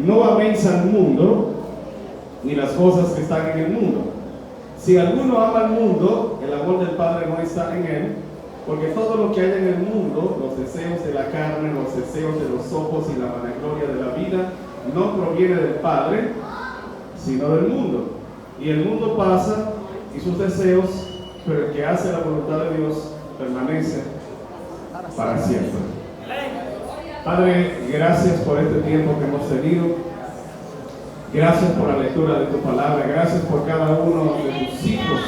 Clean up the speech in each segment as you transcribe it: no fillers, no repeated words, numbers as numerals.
no améis al mundo, ni las cosas que están en el mundo. Si alguno ama al mundo, el amor del Padre no está en él, porque todo lo que hay en el mundo, los deseos de la carne, los deseos de los ojos y la vanagloria de la vida, no proviene del Padre, sino del mundo. Y el mundo pasa y sus deseos, pero el que hace la voluntad de Dios permanece para siempre. Padre, gracias por este tiempo que hemos tenido. Gracias por la lectura de tu palabra. Gracias por cada uno de tus hijos,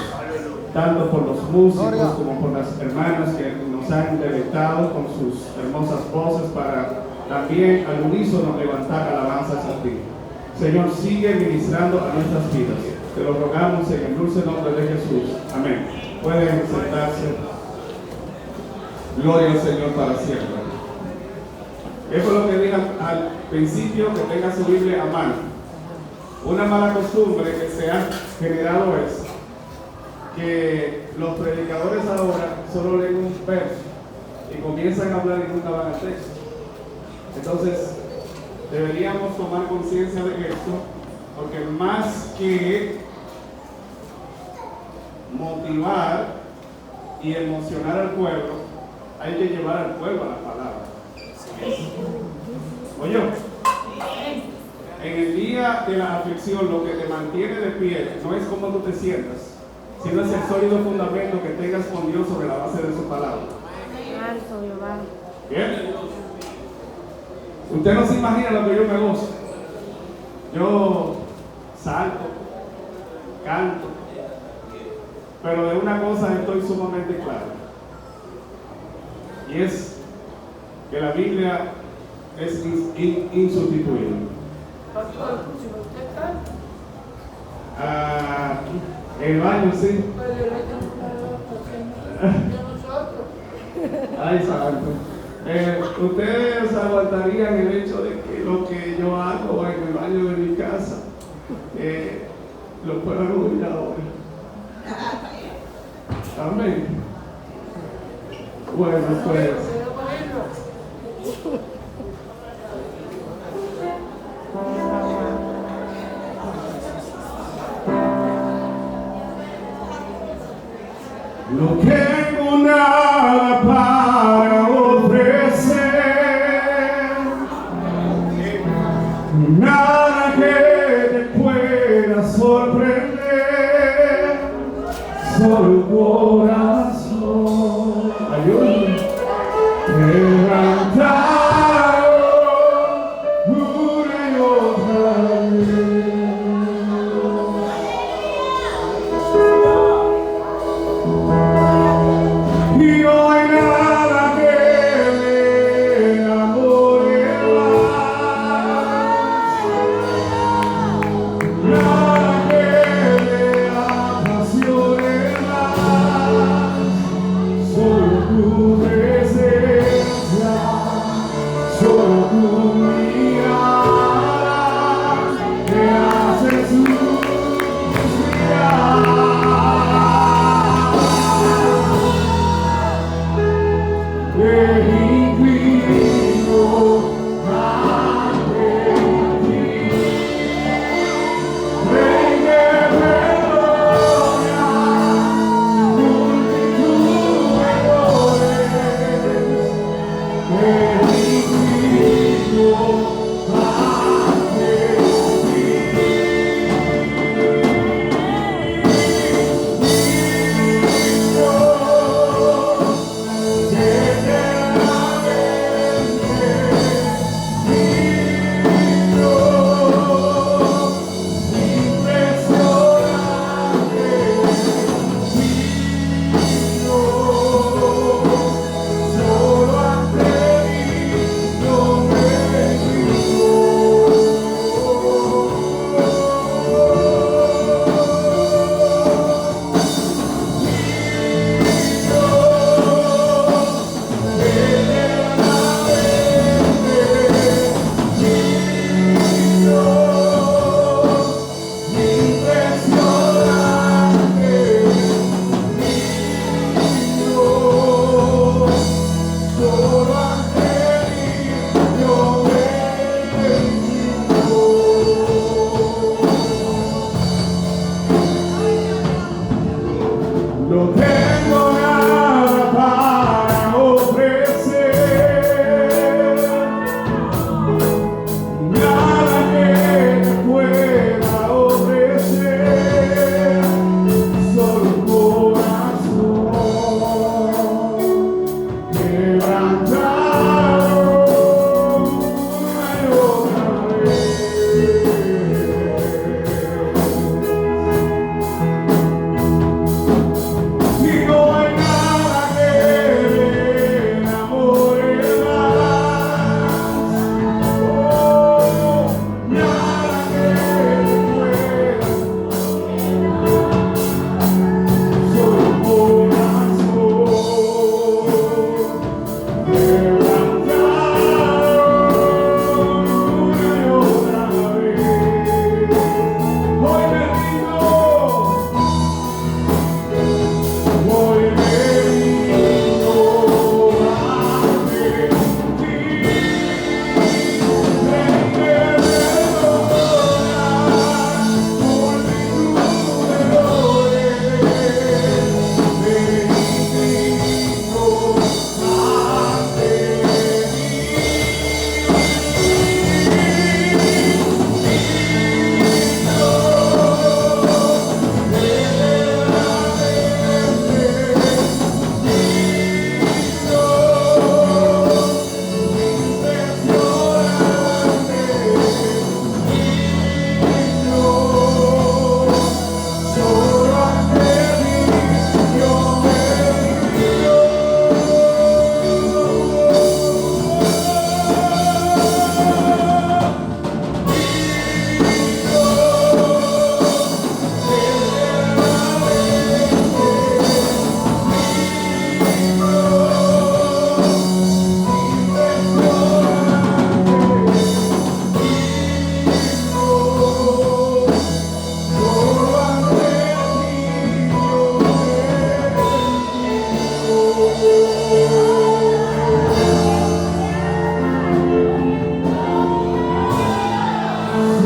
tanto por los músicos como por las hermanas que nos han deleitado con sus hermosas voces para también al unísono levantar alabanzas a ti. Señor, sigue ministrando a nuestras vidas. Te lo rogamos en el dulce nombre de Jesús. Amén. Pueden sentarse. Gloria al Señor para siempre. Eso es lo que dije al principio, que tenga su Biblia a mano. Una mala costumbre que se ha generado es que los predicadores ahora solo leen un verso y comienzan a hablar y nunca van al texto. Entonces, deberíamos tomar conciencia de esto, porque más que motivar y emocionar al pueblo, hay que llevar al pueblo a la palabra. Oye, en el día de la aflicción, lo que te mantiene de pie no es cómo tú te sientas, sino es el sólido fundamento que tengas con Dios sobre la base de su palabra. ¿Bien? Usted no se imagina lo que yo me gozo. Yo salto, canto, pero de una cosa estoy sumamente claro, y es que la Biblia es insustituible. El baño, sí. Ay, santo. Ustedes aguantarían el hecho de que lo que yo hago en el baño de mi casa lo puedan oír ahora. Amén. Bueno, pues. No tengo nada para ofrecer, nada que te pueda sorprender, solo corazón. Ayúdame. Levantado una y otra vez. Y no hay nada que me enamore más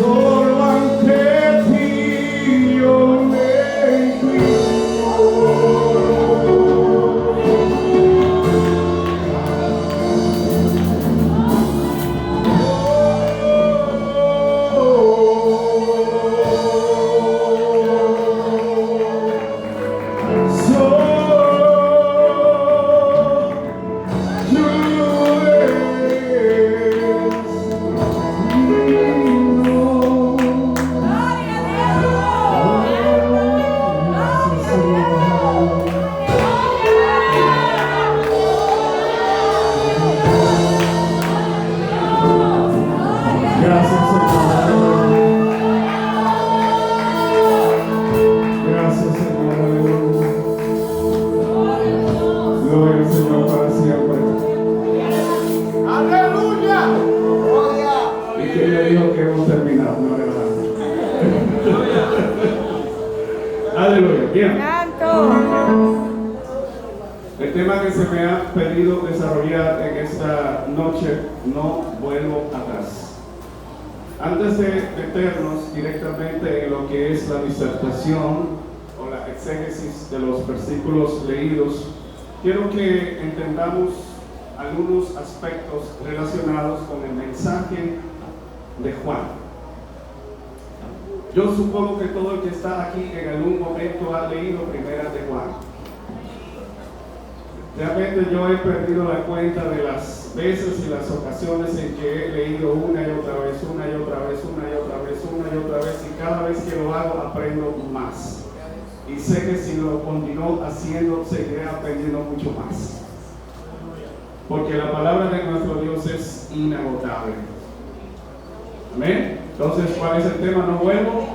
Solo ante ti yo me inclino. El tema que se me ha pedido desarrollar en esta noche, no vuelvo atrás. Antes de meternos directamente en lo que es la disertación o la exégesis de los versículos leídos, quiero que entendamos algunos aspectos relacionados con el mensaje de Juan. Yo supongo que todo el que está aquí en algún momento ha leído Primera de Juan. Realmente yo he perdido la cuenta de las veces y las ocasiones en que he leído una y otra vez, una y otra vez, una y otra vez, una y otra vez, y cada vez que lo hago aprendo más. Y sé que si lo continúo haciendo, seguiré aprendiendo mucho más. Porque la palabra de nuestro Dios es inagotable. Amén. Entonces, ¿cuál es el tema? No vuelvo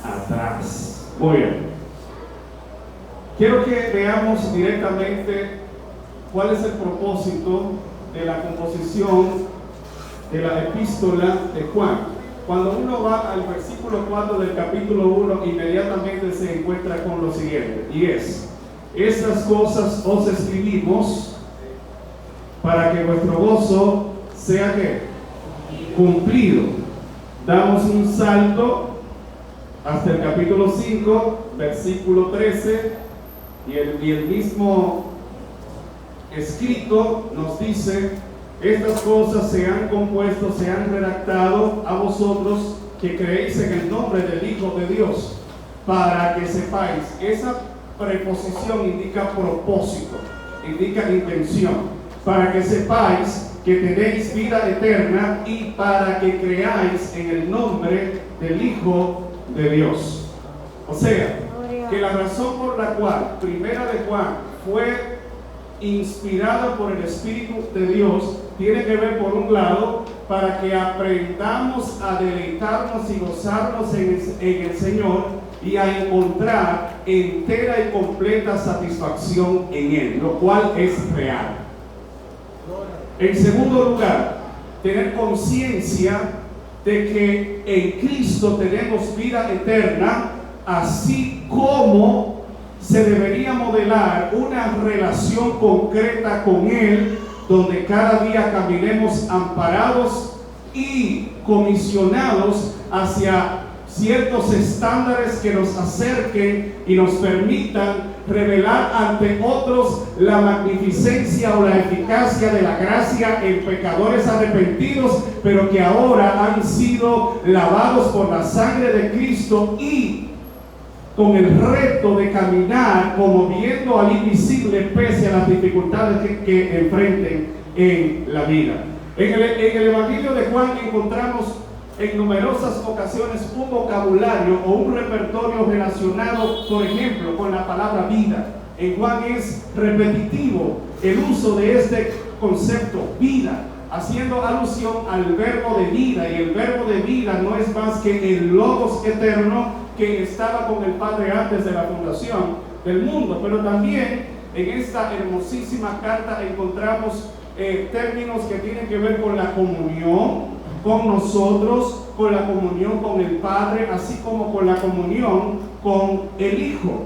atrás. Muy bien. Quiero que veamos directamente cuál es el propósito de la composición de la epístola de Juan. Cuando uno va al versículo 4 del capítulo 1, inmediatamente se encuentra con lo siguiente, y es: estas cosas os escribimos para que vuestro gozo sea ¿qué? Cumplido. Damos un salto hasta el capítulo 5, versículo 13, y el mismo escrito nos dice: estas cosas se han compuesto, se han redactado a vosotros que creéis en el nombre del Hijo de Dios, para que sepáis. Esa preposición indica propósito, indica intención, para que sepáis que tenéis vida eterna y para que creáis en el nombre del Hijo de Dios. O sea, que la razón por la cual Primera de Juan fue inspirada por el Espíritu de Dios tiene que ver, por un lado, para que aprendamos a deleitarnos y gozarnos en el Señor y a encontrar entera y completa satisfacción en Él, lo cual es real. En segundo lugar, tener conciencia de que en Cristo tenemos vida eterna, así como se debería modelar una relación concreta con Él, donde cada día caminemos amparados y comisionados hacia ciertos estándares que nos acerquen y nos permitan revelar ante otros la magnificencia o la eficacia de la gracia en pecadores arrepentidos, pero que ahora han sido lavados por la sangre de Cristo, y con el reto de caminar como viendo al invisible pese a las dificultades que enfrenten en la vida. En el Evangelio de Juan encontramos en numerosas ocasiones un vocabulario o un repertorio relacionado, por ejemplo, con la palabra vida. En Juan es repetitivo el uso de este concepto, vida, haciendo alusión al verbo de vida, y el verbo de vida no es más que el Logos eterno que estaba con el Padre antes de la fundación del mundo. Pero también en esta hermosísima carta encontramos términos que tienen que ver con la comunión con nosotros, con la comunión con el Padre, así como con la comunión con el Hijo.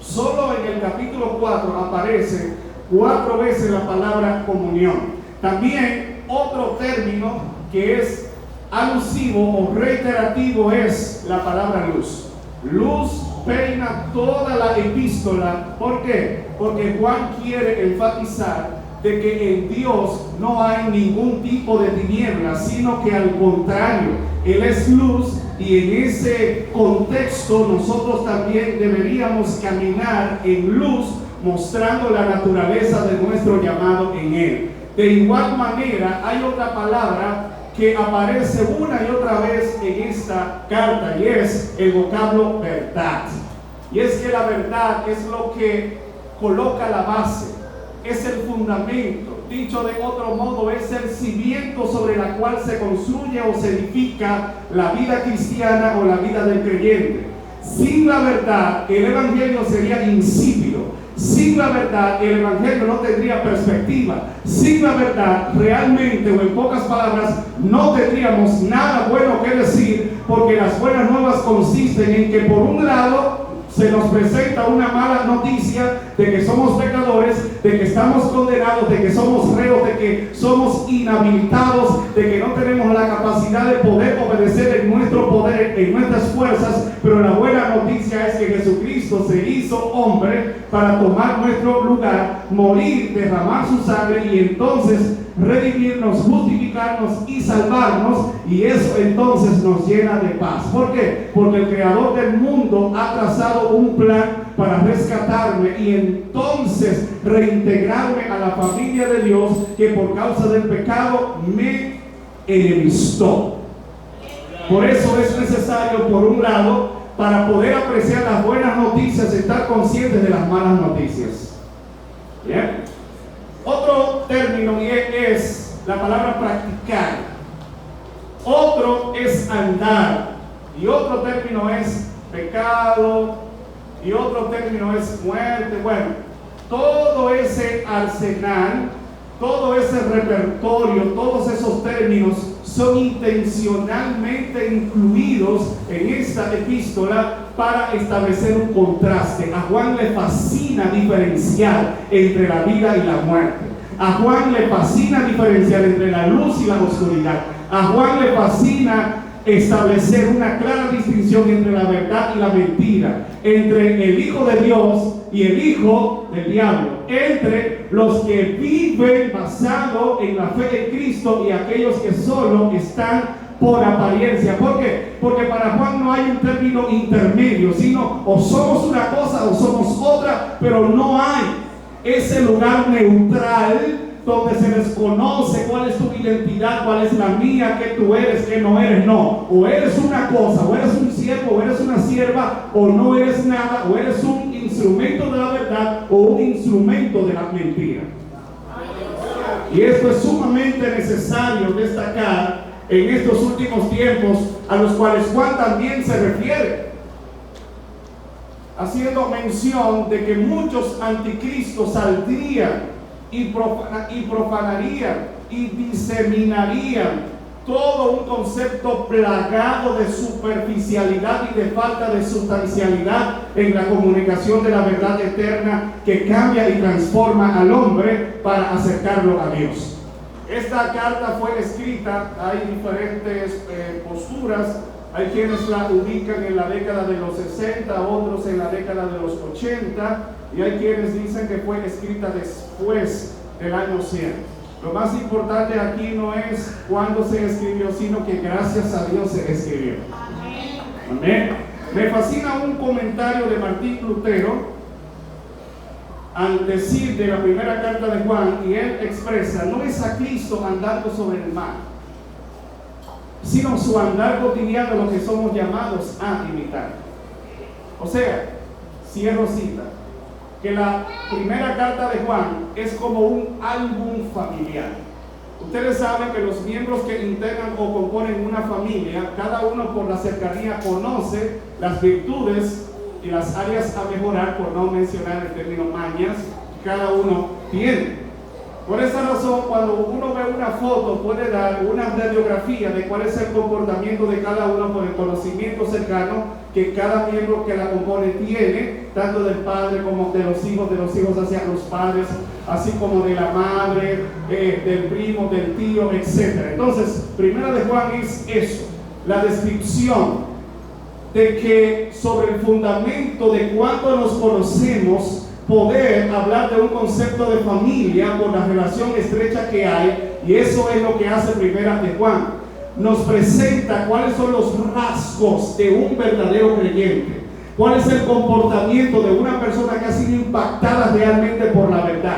Solo en el capítulo 4 aparece 4 veces la palabra comunión. También otro término que es alusivo o reiterativo es la palabra luz. Luz peina toda la epístola. ¿Por qué? Porque Juan quiere enfatizar de que en Dios no hay ningún tipo de tinieblas, sino que al contrario, Él es luz, y en ese contexto nosotros también deberíamos caminar en luz, mostrando la naturaleza de nuestro llamado en Él. De igual manera, hay otra palabra que aparece una y otra vez en esta carta, y es el vocablo verdad. Y es que la verdad es lo que coloca la base, es el fundamento. Dicho de otro modo, es el cimiento sobre la cual se construye o se edifica la vida cristiana o la vida del creyente. Sin la verdad, el evangelio sería insípido. Sin la verdad, el evangelio no tendría perspectiva. Sin la verdad, realmente, o en pocas palabras, no tendríamos nada bueno que decir, porque las buenas nuevas consisten en que, por un lado, se nos presenta una mala noticia de que somos pecadores, de que estamos condenados, de que somos reos, de que somos inhabilitados, de que no tenemos la capacidad de poder obedecer en nuestro poder, en nuestras fuerzas. Pero la buena noticia es que Jesucristo se hizo hombre para tomar nuestro lugar, morir, derramar su sangre y entonces redimirnos, justificarnos y salvarnos, y eso entonces nos llena de paz. ¿Por qué? Porque el creador del mundo ha trazado un plan para rescatarme y entonces reintegrarme a la familia de Dios, que por causa del pecado me enemistó. Por eso es necesario, por un lado, para poder apreciar las buenas noticias, estar conscientes de las malas noticias. ¿Bien? Otro término es la palabra practicar. Otro es andar. Y otro término es pecado. Y otro término es muerte. Bueno, todo ese arsenal, todo ese repertorio, todos esos términos son intencionalmente incluidos en esta epístola para establecer un contraste. A Juan le fascina diferenciar entre la vida y la muerte. A Juan le fascina diferenciar entre la luz y la oscuridad. A Juan le fascina establecer una clara distinción entre la verdad y la mentira, entre el Hijo de Dios y el Hijo del diablo, entre los que viven basado en la fe en Cristo y aquellos que solo están por apariencia. ¿Por qué? Porque para Juan no hay un término intermedio, sino o somos una cosa o somos otra, pero no hay ese lugar neutral donde se desconoce cuál es tu identidad, cuál es la mía, qué tú eres, qué no eres. No, o eres una cosa, o eres un siervo, o eres una sierva, o no eres nada, o eres un instrumento de la verdad o un instrumento de la mentira. Y esto es sumamente necesario destacar en estos últimos tiempos, a los cuales Juan también se refiere, haciendo mención de que muchos anticristos saldrían y profanarían y diseminarían todo un concepto plagado de superficialidad y de falta de sustancialidad en la comunicación de la verdad eterna, que cambia y transforma al hombre para acercarlo a Dios. Esta carta fue escrita, hay diferentes posturas. Hay quienes la ubican en la década de los 60, otros en la década de los 80, y hay quienes dicen que fue escrita después del año 100. Lo más importante aquí no es cuándo se escribió, sino que gracias a Dios se escribió. Amén. Me fascina un comentario de Martín Lutero al decir de la primera carta de Juan, y él expresa: no es a Cristo andando sobre el mar, sino su andar cotidiano, lo que somos llamados a imitar. O sea, cierro cita, que la primera carta de Juan es como un álbum familiar. Ustedes saben que los miembros que integran o componen una familia, cada uno por la cercanía conoce las virtudes y las áreas a mejorar, por no mencionar el término mañas, cada uno tiene. Por esa razón, cuando uno ve una foto, puede dar una radiografía de cuál es el comportamiento de cada uno por el conocimiento cercano que cada miembro que la compone tiene, tanto del padre como de los hijos hacia los padres, así como de la madre, del primo, del tío, etc. Entonces, Primera de Juan es eso, la descripción de que sobre el fundamento de cuánto nos conocemos, poder hablar de un concepto de familia por la relación estrecha que hay, y eso es lo que hace Primera de Juan. Nos presenta cuáles son los rasgos de un verdadero creyente, cuál es el comportamiento de una persona que ha sido impactada realmente por la verdad,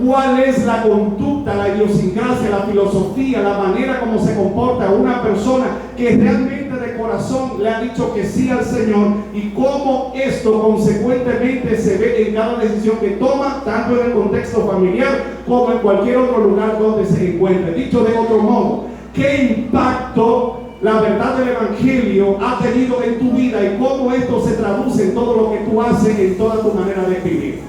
cuál es la conducta, la idiosincrasia, la filosofía, la manera como se comporta una persona que realmente de corazón le ha dicho que sí al Señor, y cómo esto consecuentemente se ve en cada decisión que toma, tanto en el contexto familiar como en cualquier otro lugar donde se encuentre. Dicho de otro modo, ¿qué impacto la verdad del Evangelio ha tenido en tu vida y cómo esto se traduce en todo lo que tú haces, en toda tu manera de vivir?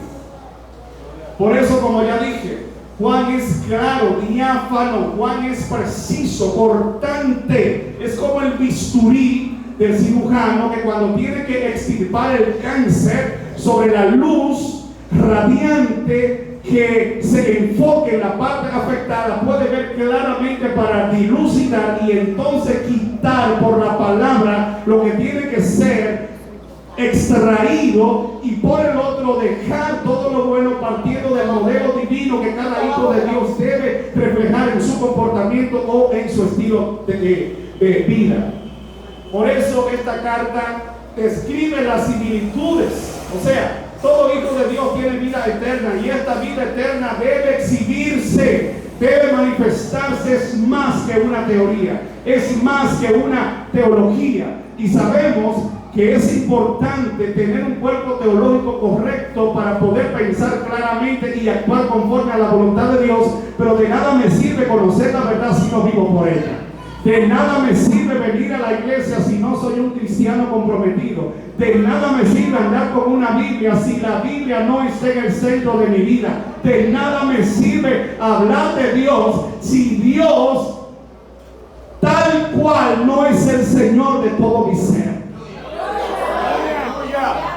Por eso, como ya dije, Juan es claro, diáfano, Juan es preciso, cortante. Es como el bisturí del cirujano que cuando tiene que extirpar el cáncer, sobre la luz radiante que se enfoque en la parte afectada, puede ver claramente para dilucidar y entonces quitar por la palabra lo que tiene que ser extraído, y por el otro dejar todo lo bueno partiendo del modelo divino que cada hijo de Dios debe reflejar en su comportamiento o en su estilo de vida. Por eso esta carta describe las similitudes, o sea, todo hijo de Dios tiene vida eterna, y esta vida eterna debe exhibirse, debe manifestarse. Es más que una teoría, es más que una teología, y sabemos que es importante tener un cuerpo teológico correcto para poder pensar claramente y actuar conforme a la voluntad de Dios, pero de nada me sirve conocer la verdad si no vivo por ella. De nada me sirve venir a la iglesia si no soy un cristiano comprometido. De nada me sirve andar con una Biblia si la Biblia no está en el centro de mi vida. De nada me sirve hablar de Dios si Dios tal cual no es el Señor de todo mi ser.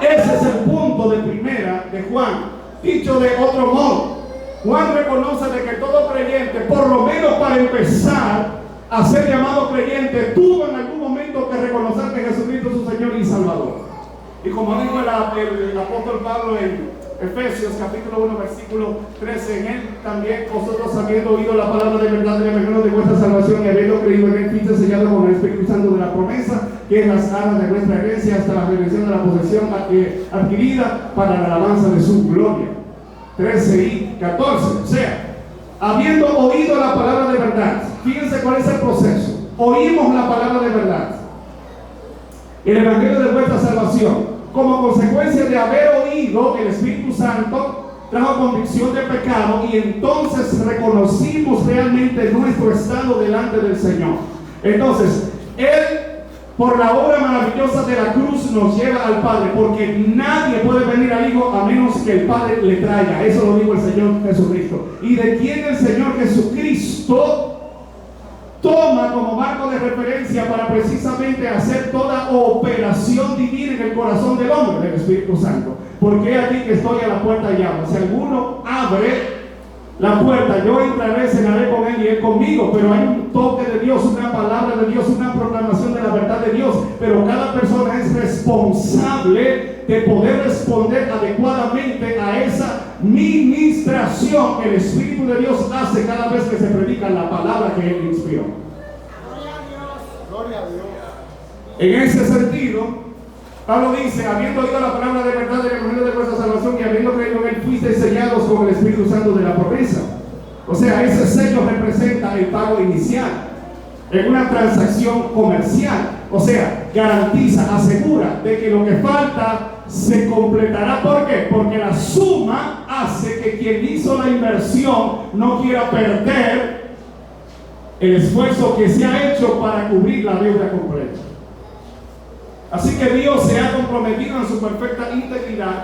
Ese es el punto de Primera de Juan. Dicho de otro modo, Juan reconoce de que todo creyente, por lo menos para empezar a ser llamado creyente, tuvo en algún momento que reconocer que Jesucristo es su Señor y Salvador. Y como dijo el apóstol Pablo en Efesios capítulo 1 versículo 13, en él también vosotros, habiendo oído la palabra de verdad del evangelio de vuestra salvación y habiendo creído en él, fuiste sellado con el Espíritu Santo de la promesa, que es las arras de nuestra herencia hasta la redención de la posesión adquirida para la alabanza de su gloria. 13 y 14, o sea, habiendo oído la palabra de verdad. Fíjense cuál es el proceso. Oímos la palabra de verdad, el evangelio de vuestra salvación. Como consecuencia de haber oído, el Espíritu Santo trajo convicción de pecado, y entonces reconocimos realmente nuestro estado delante del Señor. Entonces, Él, por la obra maravillosa de la cruz, nos lleva al Padre, porque nadie puede venir al Hijo a menos que el Padre le traiga. Eso lo dijo el Señor Jesucristo. ¿Y de quién el Señor Jesucristo toma como marco de referencia para precisamente hacer toda operación divina en el corazón del hombre? Del Espíritu Santo. Porque aquí que estoy a la puerta y llamo. Si alguno abre la puerta, yo entraré, cenaré con él y él conmigo. Pero hay un toque de Dios, una palabra de Dios, una proclamación de la verdad de Dios. Pero cada persona es responsable de poder responder adecuadamente a esa ministración que el Espíritu de Dios hace cada vez que se predica la palabra que Él inspiró. Gloria a Dios. Gloria a Dios. En ese sentido, Pablo dice: habiendo oído la palabra de verdad del evangelio de vuestra salvación y habiendo creído en él, fuisteis sellados con el Espíritu Santo de la promesa. O sea, ese sello representa el pago inicial en una transacción comercial. O sea, garantiza, asegura de que lo que falta se completará. ¿Por qué? Porque la suma hace que quien hizo la inversión no quiera perder el esfuerzo que se ha hecho para cubrir la deuda completa. Así que Dios se ha comprometido en su perfecta integridad,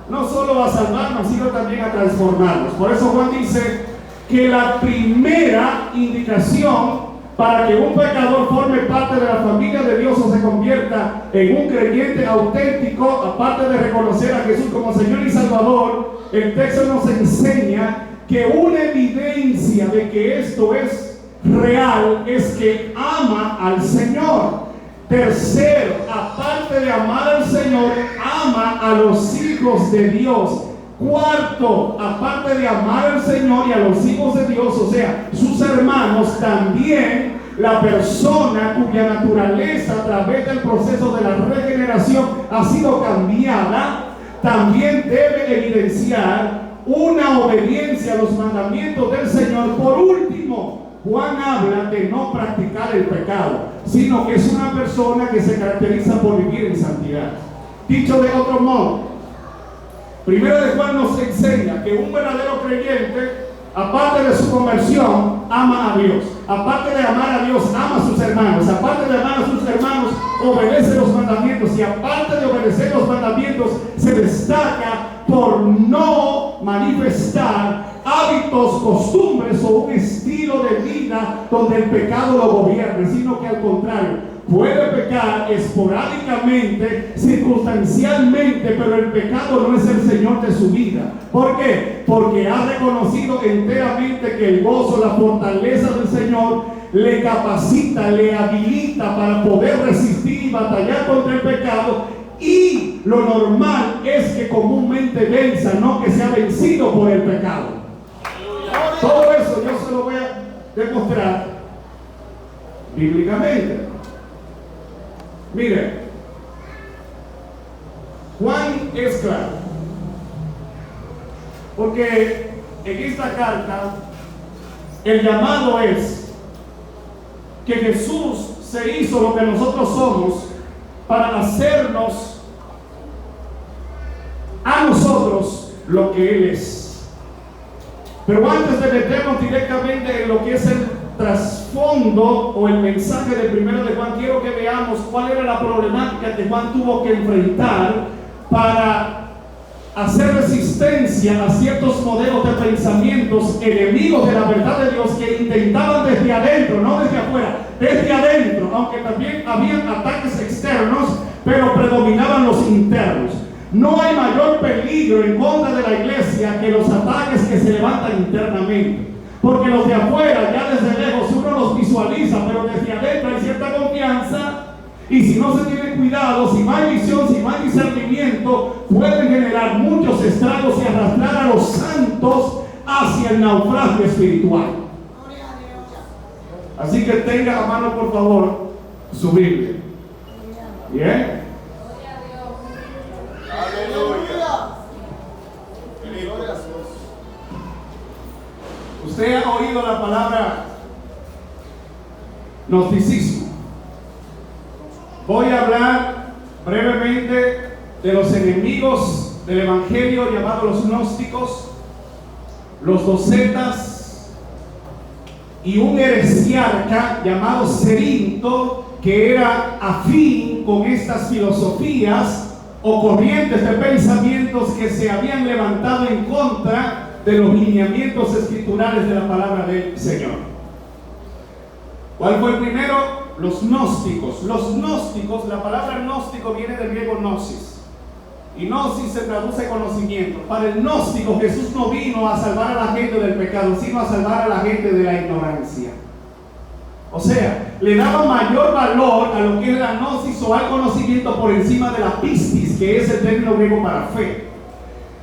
no solo a salvarnos, sino también a transformarnos. Por eso Juan dice que la primera indicación para que un pecador forme parte de la familia de Dios o se convierta en un creyente auténtico, aparte de reconocer a Jesús como Señor y Salvador, el texto nos enseña que una evidencia de que esto es real es que ama al Señor. Tercero, aparte de amar al Señor, ama a los hijos de Dios. Cuarto, aparte de amar al Señor y a los hijos de Dios, o sea, sus hermanos, también la persona cuya naturaleza a través del proceso de la regeneración ha sido cambiada, también debe evidenciar una obediencia a los mandamientos del Señor. Por último, Juan habla de no practicar el pecado, sino que es una persona que se caracteriza por vivir en santidad. Dicho de otro modo, Primero de Juan nos enseña que un verdadero creyente, aparte de su conversión, ama a Dios. Aparte de amar a Dios, ama a sus hermanos. Aparte de amar a sus hermanos, obedece los mandamientos. Y aparte de obedecer los mandamientos, se destaca por no manifestar hábitos, costumbres o un estilo de vida donde el pecado lo gobierne, sino que al contrario, puede pecar esporádicamente, circunstancialmente, pero el pecado no es el Señor de su vida. ¿Por qué? Porque ha reconocido enteramente que el gozo, la fortaleza del Señor le capacita, le habilita para poder resistir y batallar contra el pecado. Y lo normal es que comúnmente venza, no que sea vencido por el pecado. Todo eso yo se lo voy a demostrar bíblicamente. Mire, Juan es claro, porque en esta carta el llamado es que Jesús se hizo lo que nosotros somos para hacernos a nosotros lo que Él es. Pero antes de meternos directamente en lo que es el trasfondo o el mensaje del primero de Juan, quiero que veamos cuál era la problemática que Juan tuvo que enfrentar para hacer resistencia a ciertos modelos de pensamientos enemigos de la verdad de Dios que intentaban desde adentro, no desde afuera, desde adentro, aunque también habían ataques externos, pero predominaban los internos. No hay mayor peligro en contra de la iglesia que los ataques que se levantan internamente. Porque los de afuera, ya desde lejos, uno los visualiza, pero desde adentro hay cierta confianza. Y si no se tiene cuidado, si no hay visión, si no hay discernimiento, pueden generar muchos estragos y arrastrar a los santos hacia el naufragio espiritual. Así que tenga a mano, por favor, su Biblia. ¿Bien? Usted ha oído la palabra gnosticismo. Voy a hablar brevemente de los enemigos del evangelio llamados los gnósticos, los docetas y un heresiarca llamado Cerinto, que era afín con estas filosofías o corrientes de pensamientos que se habían levantado en contra de los lineamientos escriturales de la palabra del Señor. ¿Cuál fue el primero? Los gnósticos. Los gnósticos, la palabra gnóstico viene del griego gnosis, y gnosis se traduce conocimiento. Para el gnóstico, Jesús no vino a salvar a la gente del pecado, sino a salvar a la gente de la ignorancia. O sea, le daba mayor valor a lo que es la gnosis o al conocimiento por encima de la pistis, que es el término griego para fe.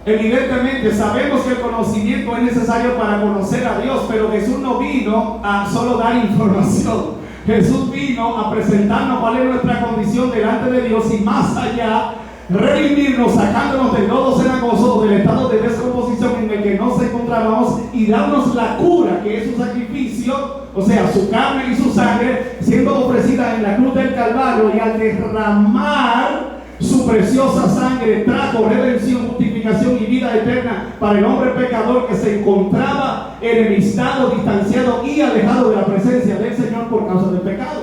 Evidentemente sabemos que el conocimiento es necesario para conocer a Dios, pero Jesús no vino a solo dar información. Jesús vino a presentarnos cuál es nuestra condición delante de Dios y más allá, redimirnos, sacándonos del lodo cenagoso, del estado de descomposición en el que nos encontrábamos, y darnos la cura, que es su sacrificio, o sea, su carne y su sangre, siendo ofrecida en la cruz del Calvario, y al derramar su preciosa sangre trajo redención, justificación y vida eterna para el hombre pecador que se encontraba enemistado, distanciado y alejado de la presencia del Señor por causa del pecado.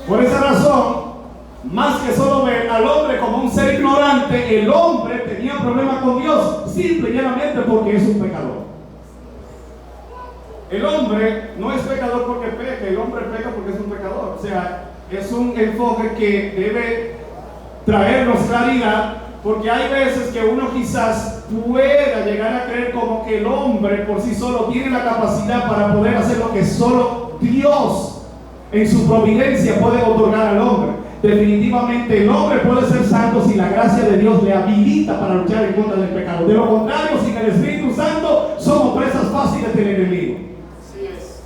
Por esa razón, más que solo ver al hombre como un ser ignorante, el hombre tenía problemas con Dios, simple y llanamente porque es un pecador. el hombre no es pecador porque peca, el hombre peca porque es un pecador. O sea, es un enfoque que debe traernos claridad, porque hay veces que uno quizás pueda llegar a creer como que el hombre por sí solo tiene la capacidad para poder hacer lo que solo Dios en su providencia puede otorgar al hombre. Definitivamente el hombre puede ser santo si la gracia de Dios le habilita para luchar en contra del pecado. De lo contrario, sin el Espíritu Santo, somos presas fáciles del enemigo. Así es.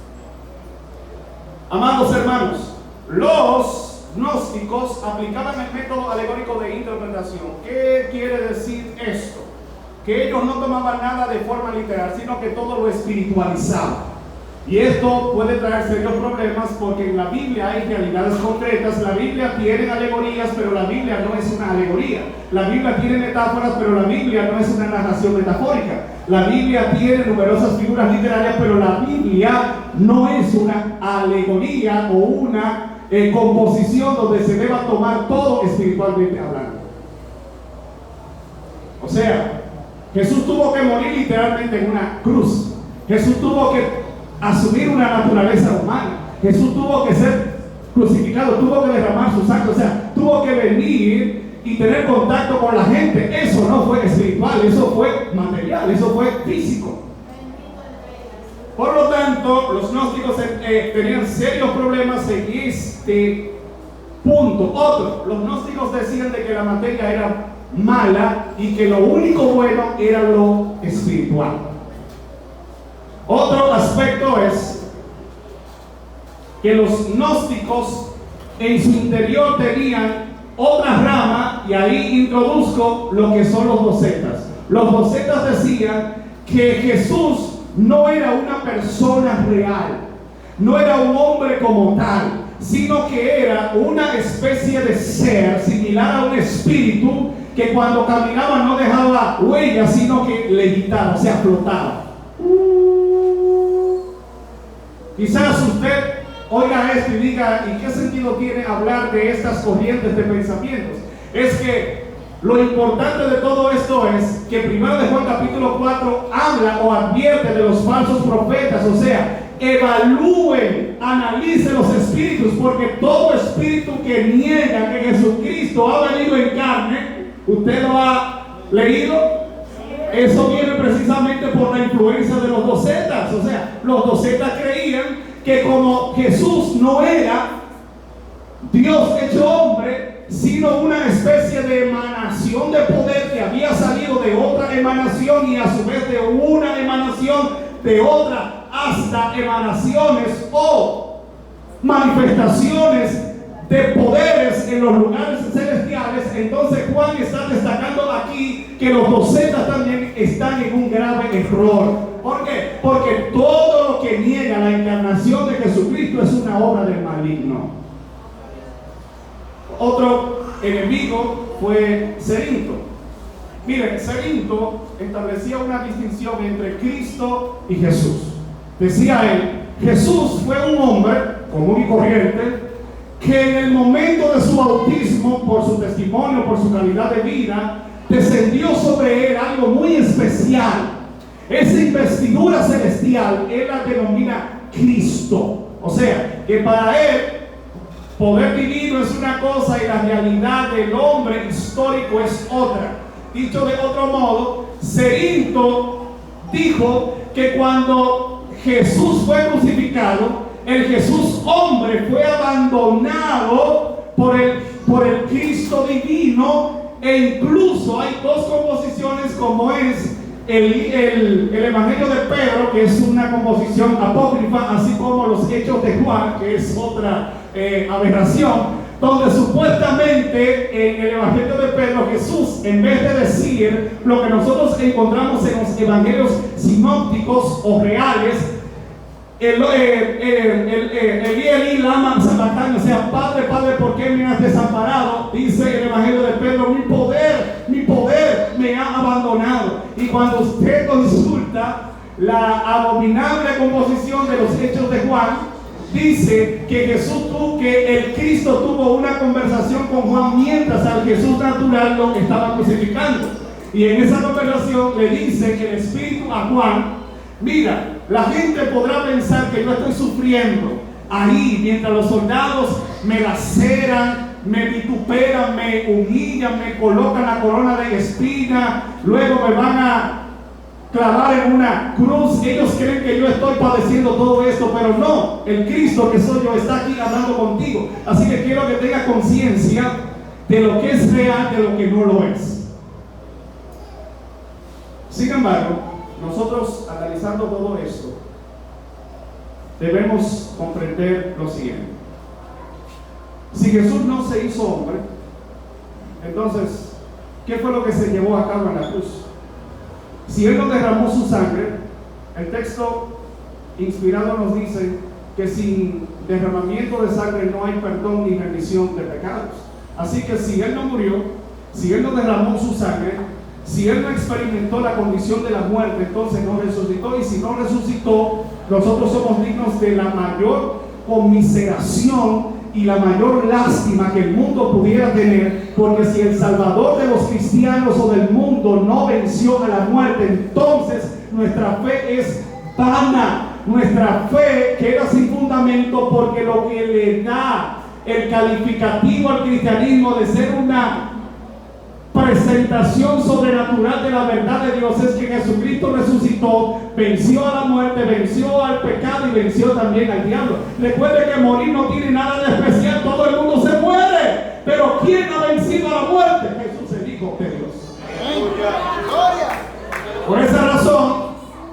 Amados hermanos, los gnósticos aplicaban el método alegórico de interpretación. ¿Qué quiere decir esto? Que ellos no tomaban nada de forma literal, sino que todo lo espiritualizaban. Y esto puede traer serios problemas porque en la Biblia hay realidades concretas. La Biblia tiene alegorías, pero la Biblia no es una alegoría. La Biblia tiene metáforas, pero la Biblia no es una narración metafórica. La Biblia tiene numerosas figuras literarias, pero la Biblia no es una alegoría o una composición donde se deba tomar todo espiritualmente hablando. O sea, Jesús tuvo que morir literalmente en una cruz. Jesús tuvo que asumir una naturaleza humana. Jesús tuvo que ser crucificado, tuvo que derramar su sangre, o sea, tuvo que venir y tener contacto con la gente. Eso no fue espiritual, eso fue material, eso fue físico. Por lo tanto, los gnósticos tenían serios problemas en este punto. Otro, los gnósticos decían de que la materia era mala y que lo único bueno era lo espiritual. Otro aspecto es que los gnósticos en su interior tenían otra rama, y ahí introduzco lo que son los docetas. Los docetas decían que Jesús no era una persona real, no era un hombre como tal, sino que era una especie de ser similar a un espíritu que cuando caminaba no dejaba huellas, sino que levitaba, o sea, flotaba. Quizás usted oiga esto y diga, ¿y qué sentido tiene hablar de estas corrientes de pensamientos? Es que lo importante de todo esto es que 1 de Juan capítulo 4 habla o advierte de los falsos profetas, o sea, evalúen, analicen los espíritus, porque todo espíritu que niega que Jesucristo ha venido en carne, ¿usted lo ha leído? Eso viene precisamente por la influencia de los docetas. O sea, los docetas creían que como Jesús no era Dios hecho hombre, sino una especie de emanación de poder que había salido de otra emanación y a su vez de una emanación de otra, hasta emanaciones o manifestaciones de poderes en los lugares celestiales. Entonces Juan está destacando aquí que los docetas también están en un grave error. ¿Por qué? Porque todo lo que niega la encarnación de Jesucristo es una obra del maligno. Otro enemigo fue Cerinto. Miren, Cerinto establecía una distinción entre Cristo y Jesús. Decía él, Jesús fue un hombre común y corriente que en el momento de su bautismo, por su testimonio, por su calidad de vida, descendió sobre él algo muy especial. Esa investidura celestial, él la denomina Cristo. O sea, que para él, poder divino es una cosa y la realidad del hombre histórico es otra. Dicho de otro modo, Cerinto dijo que cuando Jesús fue crucificado, el Jesús hombre fue abandonado por el Cristo divino, e incluso hay dos composiciones como es el Evangelio de Pedro, que es una composición apócrifa, así como los Hechos de Juan, que es otra aberración, donde supuestamente en el Evangelio de Pedro Jesús, en vez de decir lo que nosotros encontramos en los evangelios sinópticos o reales, Eli lama sabactani, o sea, Padre, Padre, ¿por qué me has desamparado? Dice el Evangelio de Pedro, mi poder me ha abandonado. Y cuando usted consulta la abominable composición de los Hechos de Juan, dice que el Cristo tuvo una conversación con Juan mientras al Jesús natural lo estaba crucificando. Y en esa conversación le dice que el Espíritu a Juan, mira, La gente podrá pensar que yo estoy sufriendo ahí mientras los soldados me laceran, me vituperan, me humillan, me colocan la corona de espina, luego me van a clavar en una cruz. Ellos creen que yo estoy padeciendo todo esto, pero no, el Cristo que soy yo está aquí hablando contigo. Así que quiero que tengas conciencia de lo que es real, de lo que no lo es. Sin embargo, nosotros analizando todo esto, debemos comprender lo siguiente. Si Jesús no se hizo hombre, entonces, ¿qué fue lo que se llevó a cabo en la cruz? Si Él no derramó su sangre, el texto inspirado nos dice que sin derramamiento de sangre no hay perdón ni remisión de pecados. Así que si Él no murió, si Él no derramó su sangre, si Él no experimentó la condición de la muerte, entonces no resucitó. Y si no resucitó, nosotros somos dignos de la mayor conmiseración y la mayor lástima que el mundo pudiera tener, porque si el Salvador de los cristianos o del mundo no venció a la muerte, entonces nuestra fe es vana. Nuestra fe queda sin fundamento, porque lo que le da el calificativo al cristianismo de ser una presentación sobrenatural de la verdad de Dios es que Jesucristo resucitó, venció a la muerte, venció al pecado y venció también al diablo. Recuerde que morir no tiene nada de especial, todo el mundo se muere, pero ¿quién ha vencido a la muerte? Jesús, el Hijo de Dios. Por esa razón,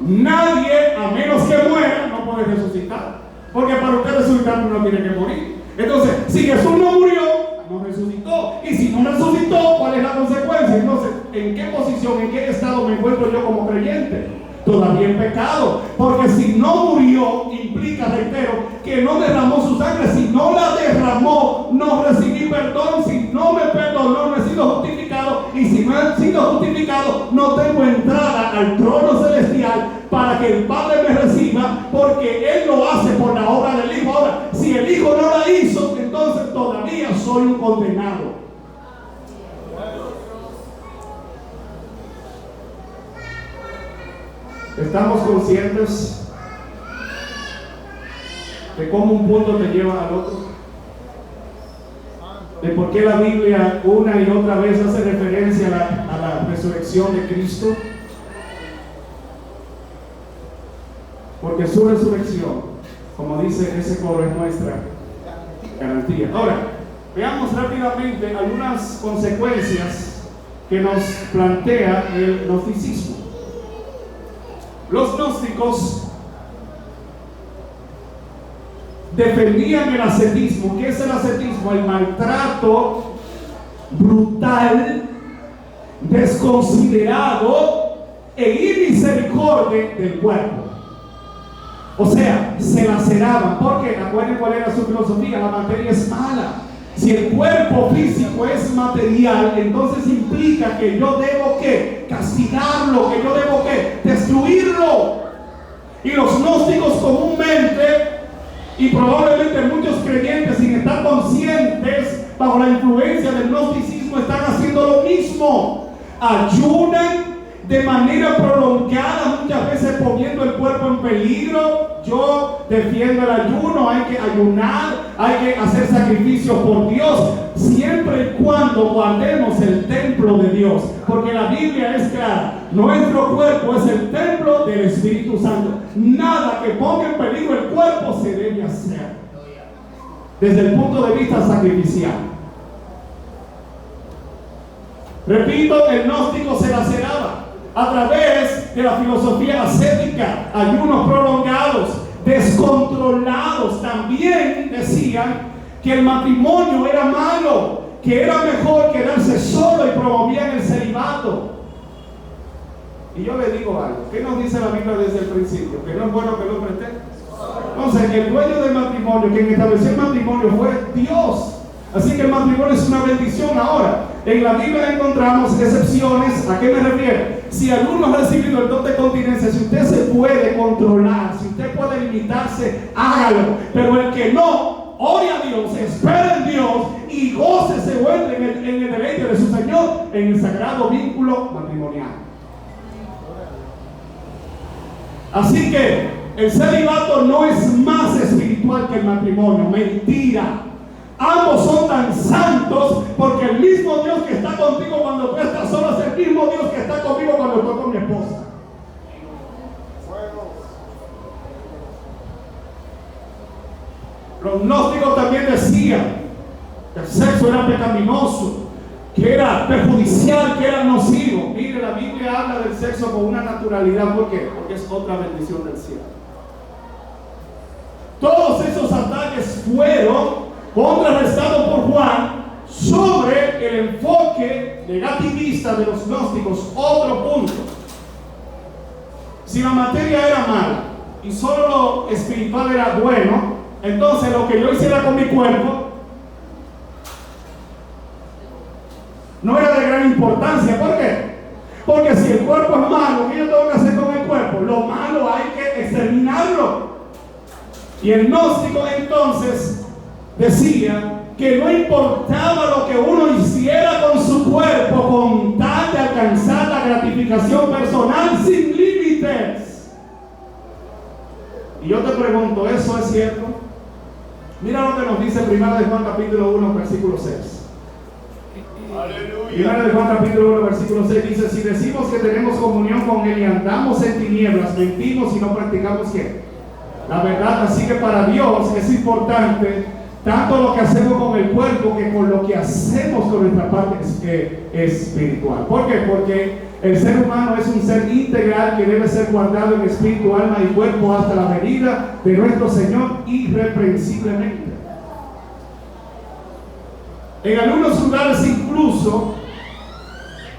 nadie, a menos que muera, no puede resucitar, porque para usted resucitar uno tiene que morir. Entonces, si Jesús no murió, no resucitó. Y si no resucitó, ¿cuál es la consecuencia? Entonces, ¿en qué posición, en qué estado me encuentro yo como creyente? Todavía en pecado. Porque si no murió, implica, reitero, que no derramó su sangre. Si no la derramó, no recibí perdón. Si no me perdonó, no he sido justificado. Y si no he sido justificado, no tengo entrada al trono celestial para que el Padre me reciba, porque Él lo hace por la obra del Hijo. Ahora, si el Hijo no la hizo, entonces todavía soy un condenado. ¿Estamos conscientes de cómo un punto te lleva al otro? ¿De por qué la Biblia una y otra vez hace referencia a la resurrección de Cristo? Porque su resurrección, como dice ese coro, es nuestra garantía. Ahora, veamos rápidamente algunas consecuencias que nos plantea el gnosticismo. Los gnósticos defendían el ascetismo. ¿Qué es el ascetismo? El maltrato brutal, desconsiderado e inmisericordia del cuerpo. O sea, se laceraban, porque acuérdense cuál era su filosofía: la materia es mala. Si el cuerpo físico es material, entonces implica que yo debo ¿qué? Castigarlo, que yo debo ¿qué? Destruirlo. Y los gnósticos comúnmente, y probablemente muchos creyentes sin estar conscientes, bajo la influencia del gnosticismo, están haciendo lo mismo. Ayunan de manera prolongada, muchas veces poniendo el cuerpo en peligro. Yo defiendo el ayuno, hay que ayunar, hay que hacer sacrificios por Dios, siempre y cuando guardemos el templo de Dios, porque la Biblia es clara: nuestro cuerpo es el templo del Espíritu Santo. Nada que ponga en peligro el cuerpo se debe hacer desde el punto de vista sacrificial. Repito, el gnóstico se laceraba a través de la filosofía ascética, ayunos prolongados, descontrolados. También decían que el matrimonio era malo, que era mejor quedarse solo, y promovían el celibato. Y yo le digo algo: ¿qué nos dice la Biblia desde el principio? Que no es bueno que el hombre esté. Entonces, el dueño del matrimonio, quien estableció el matrimonio, fue Dios. Así que el matrimonio es una bendición. Ahora, en la Biblia encontramos excepciones. ¿A qué me refiero? Si alguno ha recibido el don de continencia, si usted se puede controlar, si usted puede limitarse, hágalo. Pero el que no, ore a Dios, espere en Dios y gócese o entre en el deleite de su Señor en el sagrado vínculo matrimonial. Así que el celibato no es más espiritual que el matrimonio. Mentira. Ambos son tan santos porque el mismo Dios que está contigo cuando tú estás solo es el mismo Dios que está conmigo cuando estoy con mi esposa. Los gnósticos también decían que el sexo era pecaminoso, que era perjudicial, que era nocivo. Mire, la Biblia habla del sexo con una naturalidad. ¿Por qué? Porque es otra bendición del cielo. Todos esos ataques fueron contrarrestados por Juan sobre el enfoque negativista de los gnósticos. Otro punto: si la materia era mala y solo lo espiritual era bueno, entonces lo que yo hiciera con mi cuerpo no era de gran importancia. ¿Por qué? Porque si el cuerpo es malo, ¿qué yo tengo que hacer con el cuerpo? Lo malo hay que exterminarlo. Y el gnóstico entonces decía que no importaba lo que uno hiciera con su cuerpo con tal de alcanzar la gratificación personal sin límites. Y yo te pregunto, ¿eso es cierto? Mira lo que nos dice 1 de Juan capítulo 1 versículo 6. Aleluya. 1 de Juan capítulo 1 versículo 6 dice: si decimos que tenemos comunión con Él y andamos en tinieblas, mentimos y no practicamos ¿qué? La verdad. Así que para Dios es importante tanto lo que hacemos con el cuerpo que con lo que hacemos con nuestra parte espiritual. ¿Por qué? Porque el ser humano es un ser integral que debe ser guardado en espíritu, alma y cuerpo hasta la venida de nuestro Señor irreprensiblemente. En algunos lugares incluso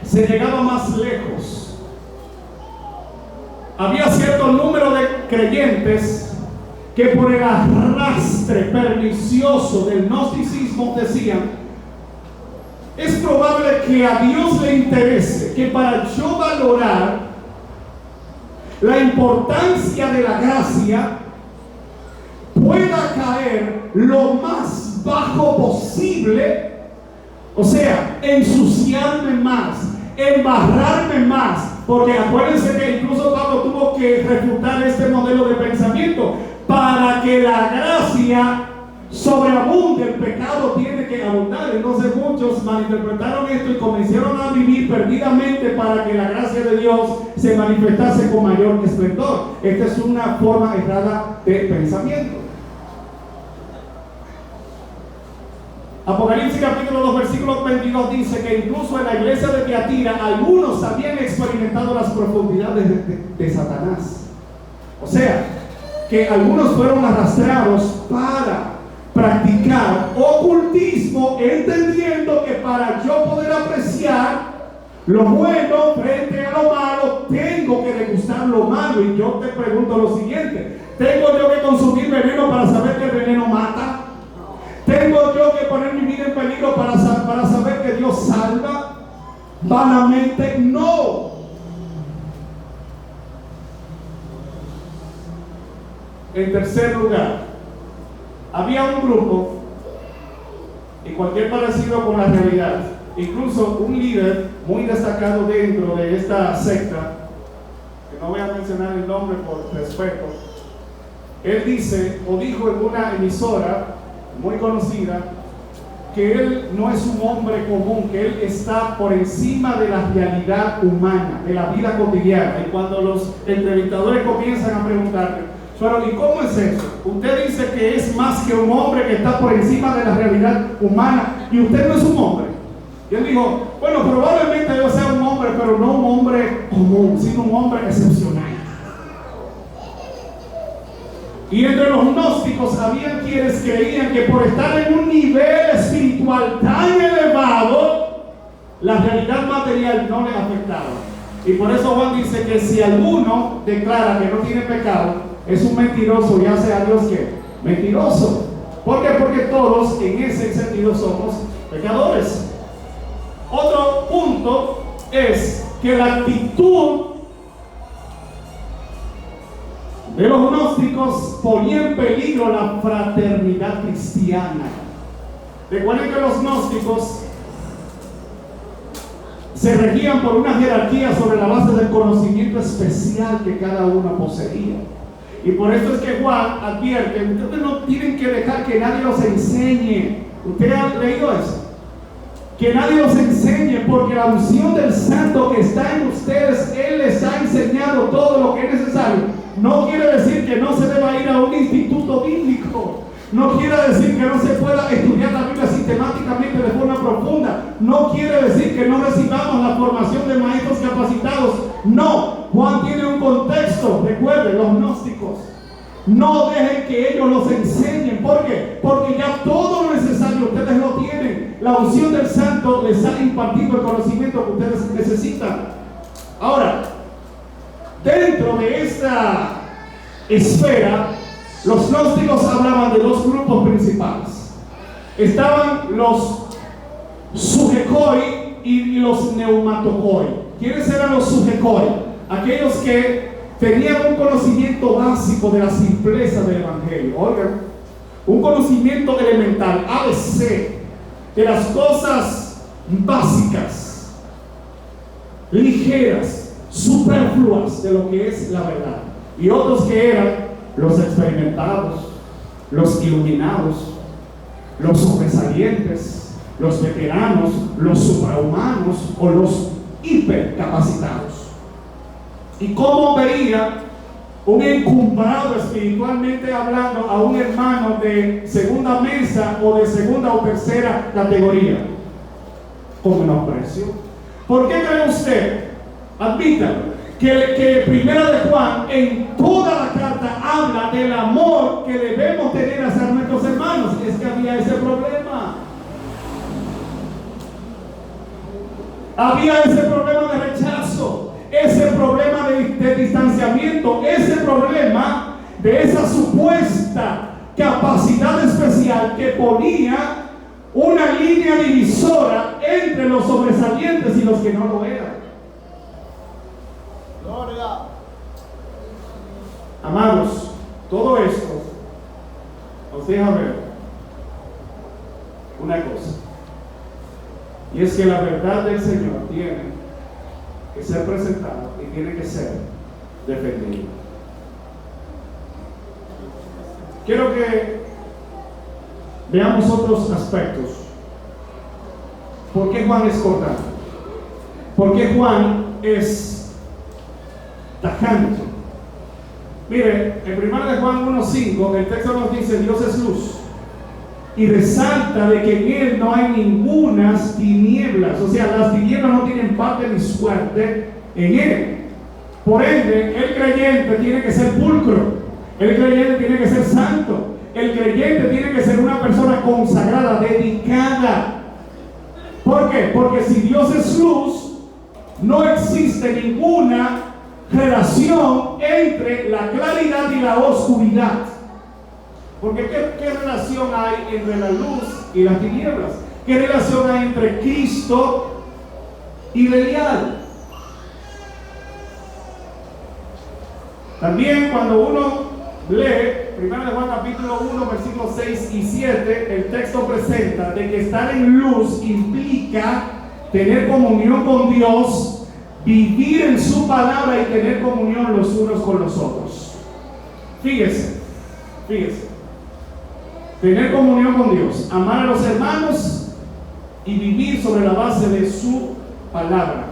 se llegaba más lejos. Había cierto número de creyentes que por el arrastre pernicioso del gnosticismo decían: es probable que a Dios le interese que para yo valorar la importancia de la gracia pueda caer lo más bajo posible, o sea, ensuciarme más, embarrarme más, porque acuérdense que incluso Pablo tuvo que refutar este modelo de pensamiento. Para que la gracia sobreabunde, el pecado tiene que abundar. Entonces muchos malinterpretaron esto y comenzaron a vivir perdidamente para que la gracia de Dios se manifestase con mayor esplendor. Esta es una forma errada de pensamiento. Apocalipsis capítulo 2 versículo 22 dice que incluso en la iglesia de Tiatira algunos habían experimentado las profundidades de Satanás. O sea, que algunos fueron arrastrados para practicar ocultismo, entendiendo que para yo poder apreciar lo bueno frente a lo malo, tengo que degustar lo malo. Y yo te pregunto lo siguiente: ¿tengo yo que consumir veneno para saber que el veneno mata? ¿Tengo yo que poner mi vida en peligro para saber que Dios salva? Vanamente no. En tercer lugar, había un grupo, y cualquier parecido con la realidad, incluso un líder muy destacado dentro de esta secta, que no voy a mencionar el nombre por respeto, él dice o dijo en una emisora muy conocida que él no es un hombre común, que él está por encima de la realidad humana, de la vida cotidiana. Y cuando los entrevistadores comienzan a preguntarle: pero ¿y cómo es eso? Usted dice que es más que un hombre que está por encima de la realidad humana, y usted no es un hombre. Y él dijo: bueno, probablemente yo sea un hombre, pero no un hombre común, sino un hombre excepcional. Y entre los gnósticos había quienes creían que por estar en un nivel espiritual tan elevado, la realidad material no le afectaba. Y por eso Juan dice que si alguno declara que no tiene pecado, es un mentiroso y hace a Dios ¿qué? Mentiroso. ¿Por qué? Porque todos en ese sentido somos pecadores. Otro punto es que la actitud de los gnósticos ponía en peligro la fraternidad cristiana. Recuerden que los gnósticos se regían por una jerarquía sobre la base del conocimiento especial que cada uno poseía. Y por eso es que Juan advierte, ustedes no tienen que dejar que nadie los enseñe. ¿Usted ha leído eso? Que nadie los enseñe, porque la unción del Santo que está en ustedes, Él les ha enseñado todo lo que es necesario. No quiere decir que no se deba ir a un instituto bíblico. No quiere decir que no se pueda estudiar la Biblia sistemáticamente de forma profunda. No quiere decir que no recibamos la formación de maestros capacitados. No, Juan tiene un contexto. Recuerden, los gnósticos. No dejen que ellos los enseñen. ¿Por qué? Porque ya todo lo necesario ustedes lo tienen. La unción del Santo les ha impartido el conocimiento que ustedes necesitan. Ahora, dentro de esta esfera, los gnósticos hablaban de dos grupos principales. Estaban los sugekoi y los neumatokoi. ¿Quiénes eran los sugekoi? Aquellos que tenían un conocimiento básico de la simpleza del Evangelio. Oigan, un conocimiento elemental, ABC, de las cosas básicas, ligeras, superfluas de lo que es la verdad. Y otros que eran los experimentados, los iluminados, los sobresalientes, los veteranos, los suprahumanos o los hipercapacitados. ¿Y cómo vería un encumbrado espiritualmente hablando a un hermano de segunda mesa o de segunda o tercera categoría? Con menosprecio. ¿Por qué cree usted? Admítalo. Que Primera de Juan en toda la carta habla del amor que debemos tener hacia nuestros hermanos. Es que había ese problema. Había ese problema de rechazo, ese problema de distanciamiento, ese problema de esa supuesta capacidad especial que ponía una línea divisora entre los sobresalientes y los que no lo eran. Gloria. Amados, todo esto os deja ver una cosa, y es que la verdad del Señor tiene que ser presentada y tiene que ser defendida. Quiero que veamos otros aspectos. ¿Por qué Juan es cortante? ¿Por qué Juan es tajante? Mire, en 1 de Juan 1:5 el texto nos dice: Dios es luz, y resalta de que en Él no hay ningunas tinieblas. O sea, las tinieblas no tienen parte ni suerte en Él. Por ende, el creyente tiene que ser pulcro, el creyente tiene que ser santo, el creyente tiene que ser una persona consagrada, dedicada. ¿Por qué? Porque si Dios es luz, no existe ninguna relación entre la claridad y la oscuridad. Porque ¿qué relación hay entre la luz y las tinieblas? ¿Qué relación hay entre Cristo y Belial? También cuando uno lee 1 de Juan capítulo 1 versículos 6 y 7, el texto presenta de que estar en luz implica tener comunión con Dios, vivir en su palabra y tener comunión los unos con los otros. Fíjese, tener comunión con Dios, amar a los hermanos y vivir sobre la base de su palabra.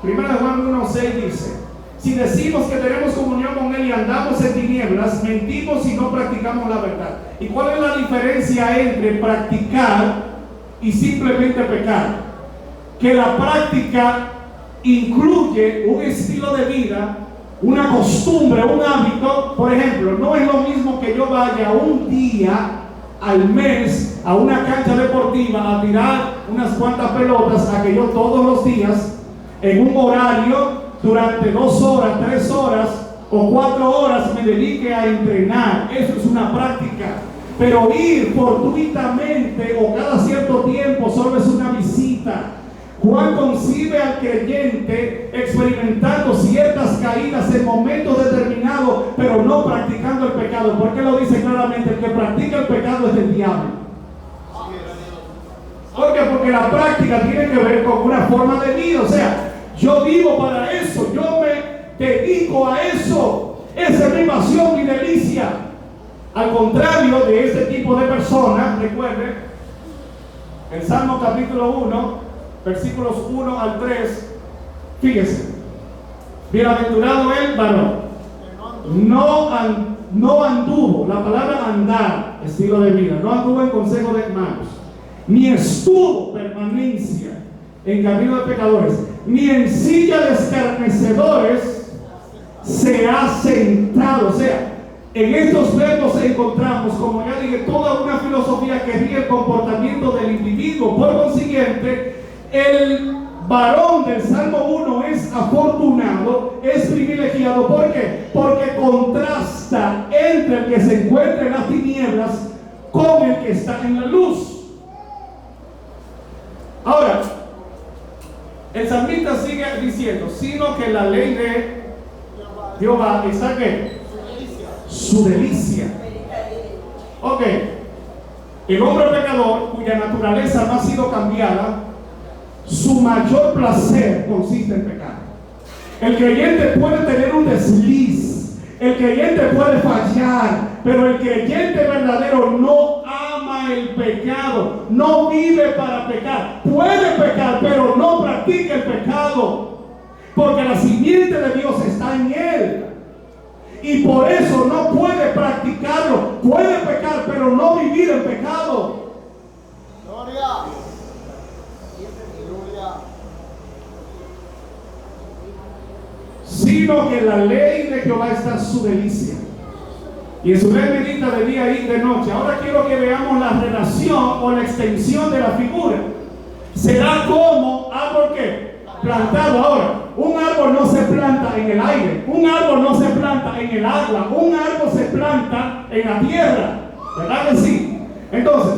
1 de Juan 1:6 dice: si decimos que tenemos comunión con Él y andamos en tinieblas, mentimos y no practicamos la verdad. ¿Y cuál es la diferencia entre practicar y simplemente pecar? Que la práctica incluye un estilo de vida, una costumbre, un hábito. Por ejemplo, no es lo mismo que yo vaya un día al mes a una cancha deportiva a tirar unas cuantas pelotas, a que yo todos los días en un horario durante 2 horas, 3 horas o 4 horas me dedique a entrenar. Eso es una práctica. Pero ir fortuitamente o cada cierto tiempo solo es una visita. Juan concibe al creyente experimentando ciertas caídas en momentos determinados, pero no practicando el pecado. ¿Por qué lo dice claramente? El que practica el pecado es del diablo. ¿Por qué? Porque la práctica tiene que ver con una forma de vida. O sea, yo vivo para eso, yo me dedico a eso. Esa es mi pasión, mi delicia. Al contrario de este tipo de personas, recuerden, en Salmo capítulo 1, versículos 1 al 3, fíjese, bienaventurado el varón, no anduvo, la palabra andar, estilo de vida, no anduvo en consejo de hermanos, ni estuvo permanencia en camino de pecadores, ni en silla de escarnecedores se ha sentado. O sea, en estos verbos encontramos, como ya dije, toda una filosofía que rige el comportamiento del individuo. Por consiguiente, el varón del Salmo 1 es afortunado, es privilegiado. ¿Por qué? Porque contrasta entre el que se encuentra en las tinieblas con el que está en la luz. Ahora, el salmista sigue diciendo, sino que la ley de Jehová está ¿qué? Su delicia. Ok, el hombre pecador cuya naturaleza no ha sido cambiada, su mayor placer consiste en pecar. El creyente puede tener un desliz, el creyente puede fallar, pero el creyente verdadero no ama el pecado, no vive para pecar. Puede pecar, pero no practica el pecado, porque la simiente de Dios está en él. Y por eso no puede practicarlo. Puede pecar, pero no vivir en pecado. Gloria. Aleluya. Sino que la ley de Jehová está su delicia, y en su ley medita de día y de noche. Ahora quiero que veamos la relación o la extensión de la figura. Será como árbol que plantado. Ahora, un árbol no se planta en el aire, un árbol no se planta en el agua, un árbol se planta en la tierra, ¿verdad que sí? Entonces,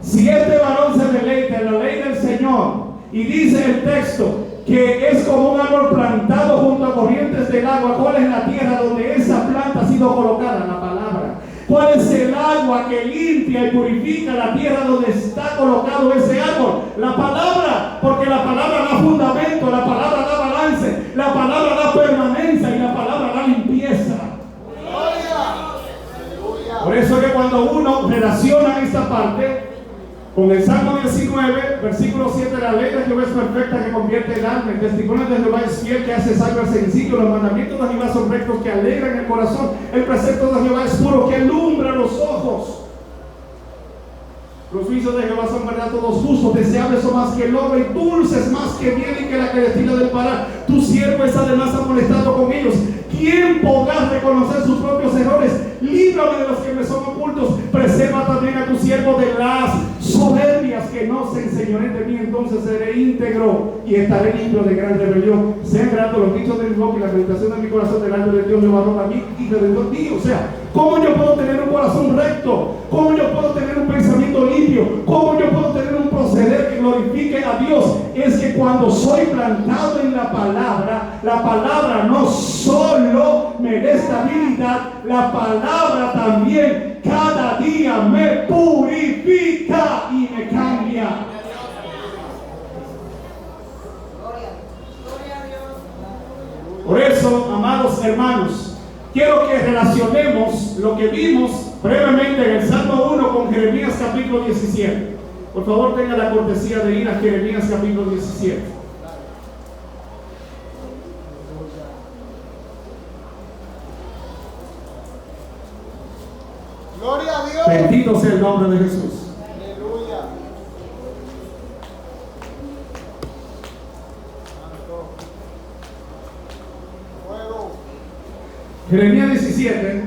si este varón se deleita en la ley del Señor, y dice el texto que es como un árbol plantado junto a corrientes del agua, ¿cuál es la tierra donde esa planta ha sido colocada? La palabra. ¿Cuál es el agua que limpia y purifica la tierra donde está colocado ese árbol? La palabra, porque la palabra da fundamento, la palabra da balance, la palabra da permanencia y la palabra da limpieza. Por eso es que cuando uno relaciona esta parte con el Salmo 19, versículo 7, la ley de Jehová es perfecta que convierte el alma, el testimonio de Jehová es fiel que hace sabio al sencillo, los mandamientos de Jehová son rectos que alegran el corazón, el precepto de Jehová es puro que alumbra los ojos. Los juicios de Jehová son verdad todos justos, deseables son más que el oro y dulces más que miel y que la que destila del parar. Tu siervo es además amonestado con ellos. ¿Quién podrá reconocer sus propios errores? Líbrame de los que me son ocultos. Preserva también a tu siervo de las soberbias que no se enseñoreen de mí. Entonces seré íntegro y estaré limpio de gran rebelión. Sean gratos los dichos de mi boca y la meditación de mi corazón delante de Dios, Jehová roca a mí y redentor mío. O sea, ¿cómo yo puedo tener un corazón recto? ¿Cómo yo puedo tener un pensamiento limpio? ¿Cómo yo puedo tener un proceder que glorifique a Dios? Es que cuando soy plantado en la palabra no solo me da estabilidad, la palabra también cada día me purifica y me cambia. Por eso, amados hermanos, quiero que relacionemos lo que vimos brevemente en el Salmo 1 con Jeremías capítulo 17. Por favor, tenga la cortesía de ir a Jeremías capítulo 17. Gloria a Dios. Bendito sea el nombre de Jesús. Aleluya. Fuego. Jeremías 17,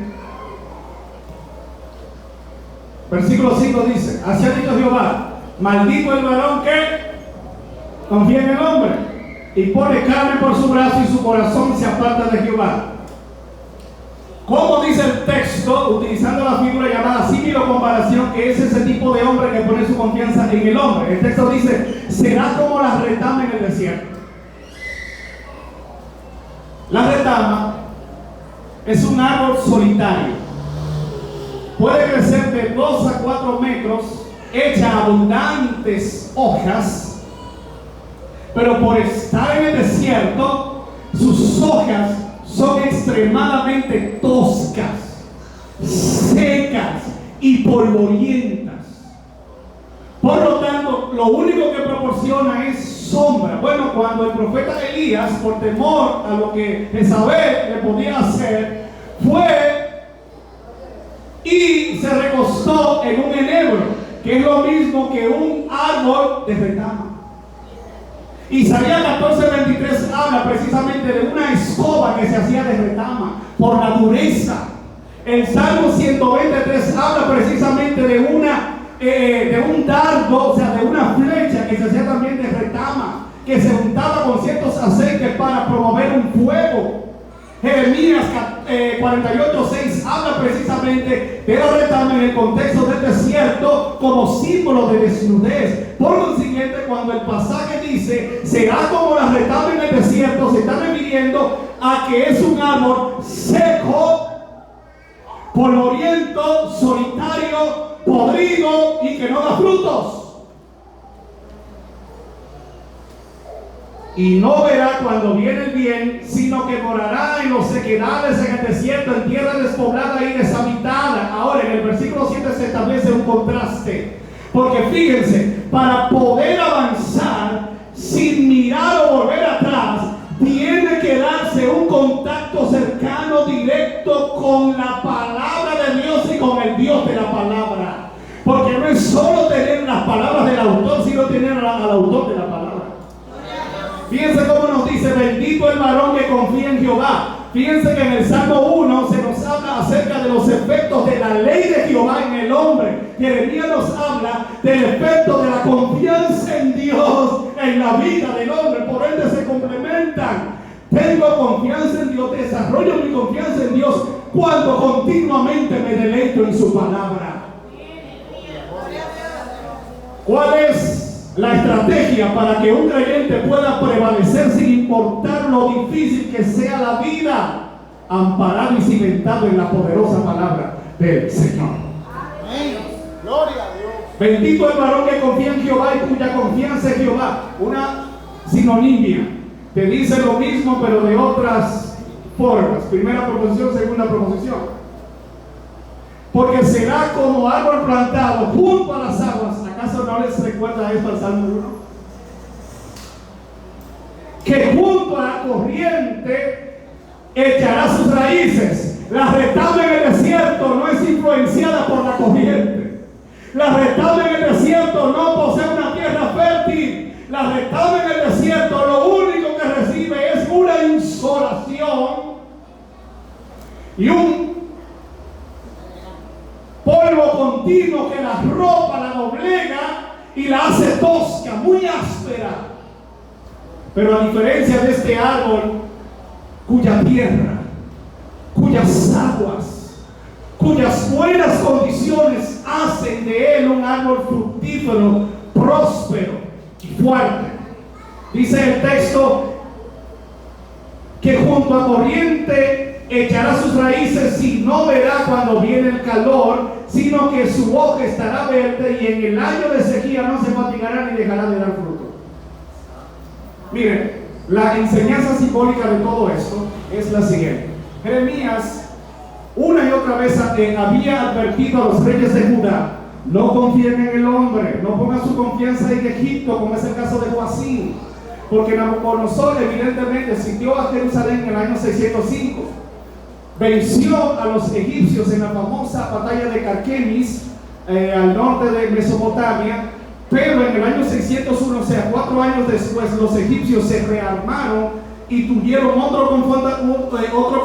versículo 5 dice: así ha dicho Jehová, maldito el varón que confía en el hombre y pone carne por su brazo y su corazón se aparta de Jehová. ¿Cómo dice el texto? Utilizando la figura llamada símil o comparación, que es ese tipo de hombre que pone su confianza en el hombre. El texto dice: será como la retama en el desierto. La retama es un árbol solitario. Puede crecer de 2 a 4 metros, echa abundantes hojas, pero por estar en el desierto, sus hojas son extremadamente toscas, secas y polvorientas. Por lo tanto, lo único que proporciona es sombra. Bueno, cuando el profeta Elías, por temor a lo que Jezabel le podía hacer, fue y se recostó en un enebro, que es lo mismo que un árbol de retama. Isaías 14:23 habla precisamente de una escoba que se hacía de retama por la dureza. El Salmo 123 habla precisamente de un dardo, o sea, de una flecha que se hacía también de retama, que se untaba con ciertos aceites para promover un fuego. Jeremías 48:6 habla precisamente de la retama en el contexto del desierto como símbolo de desnudez. Por consiguiente, cuando el pasaje dice será como la retama en el desierto, se está refiriendo a que es un árbol seco, polvoriento, solitario, podrido y que no da frutos. Y no verá cuando viene el bien, sino que morará en los sequedades, en el desierto, en tierra despoblada y deshabitada. Ahora, en el versículo 7 se establece un contraste. Porque fíjense, para poder avanzar sin mirar o volver atrás, tiene que darse un contacto cercano, directo con la palabra de Dios y con el Dios de la palabra. Porque no es solo tener las palabras del autor, sino tener al autor de la palabra. Fíjense cómo nos dice: bendito el varón que confía en Jehová. Fíjense que en el Salmo 1 se nos habla acerca de los efectos de la ley de Jehová en el hombre. Jeremías nos habla del efecto de la confianza en Dios en la vida del hombre. Por ende se complementan. Tengo confianza en Dios, desarrollo mi confianza en Dios cuando continuamente me deleito en su palabra. ¿Cuál es la estrategia para que un creyente pueda prevalecer sin importar lo difícil que sea la vida? Amparado y cimentado en la poderosa palabra del Señor. Amén. Gloria a Dios. Bendito el varón que confía en Jehová y cuya confianza en Jehová. Una sinonimia. Te dice lo mismo pero de otras formas. Primera proposición, segunda proposición. Porque será como árbol plantado junto a las aguas. ¿Acaso no les recuerda esto al Salmo 1? Que junto a la corriente echará sus raíces. La retama en el desierto no es influenciada por la corriente. La retama en el desierto no posee una tierra fértil. La retama en el desierto lo único que recibe es una insolación y un polvo continuo que la ropa, la doblega y la hace tosca, muy áspera. Pero a diferencia de este árbol, cuya tierra, cuyas aguas, cuyas buenas condiciones hacen de él un árbol fructífero, próspero y fuerte. Dice el texto que junto a corriente echará sus raíces y no verá cuando viene el calor, sino que su hoja estará verde y en el año de sequía no se fatigará ni dejará de dar fruto. Miren, la enseñanza simbólica de todo esto es la siguiente. Jeremías una y otra vez había advertido a los reyes de Judá: no confíen en el hombre, no pongan su confianza en Egipto, como es el caso de Joacim, porque Nabucodonosor evidentemente sitió a Jerusalén en el año 605. Venció a los egipcios en la famosa batalla de Carquemis, al norte de Mesopotamia, pero en el año 601, o sea, 4 años después, los egipcios se rearmaron y tuvieron otro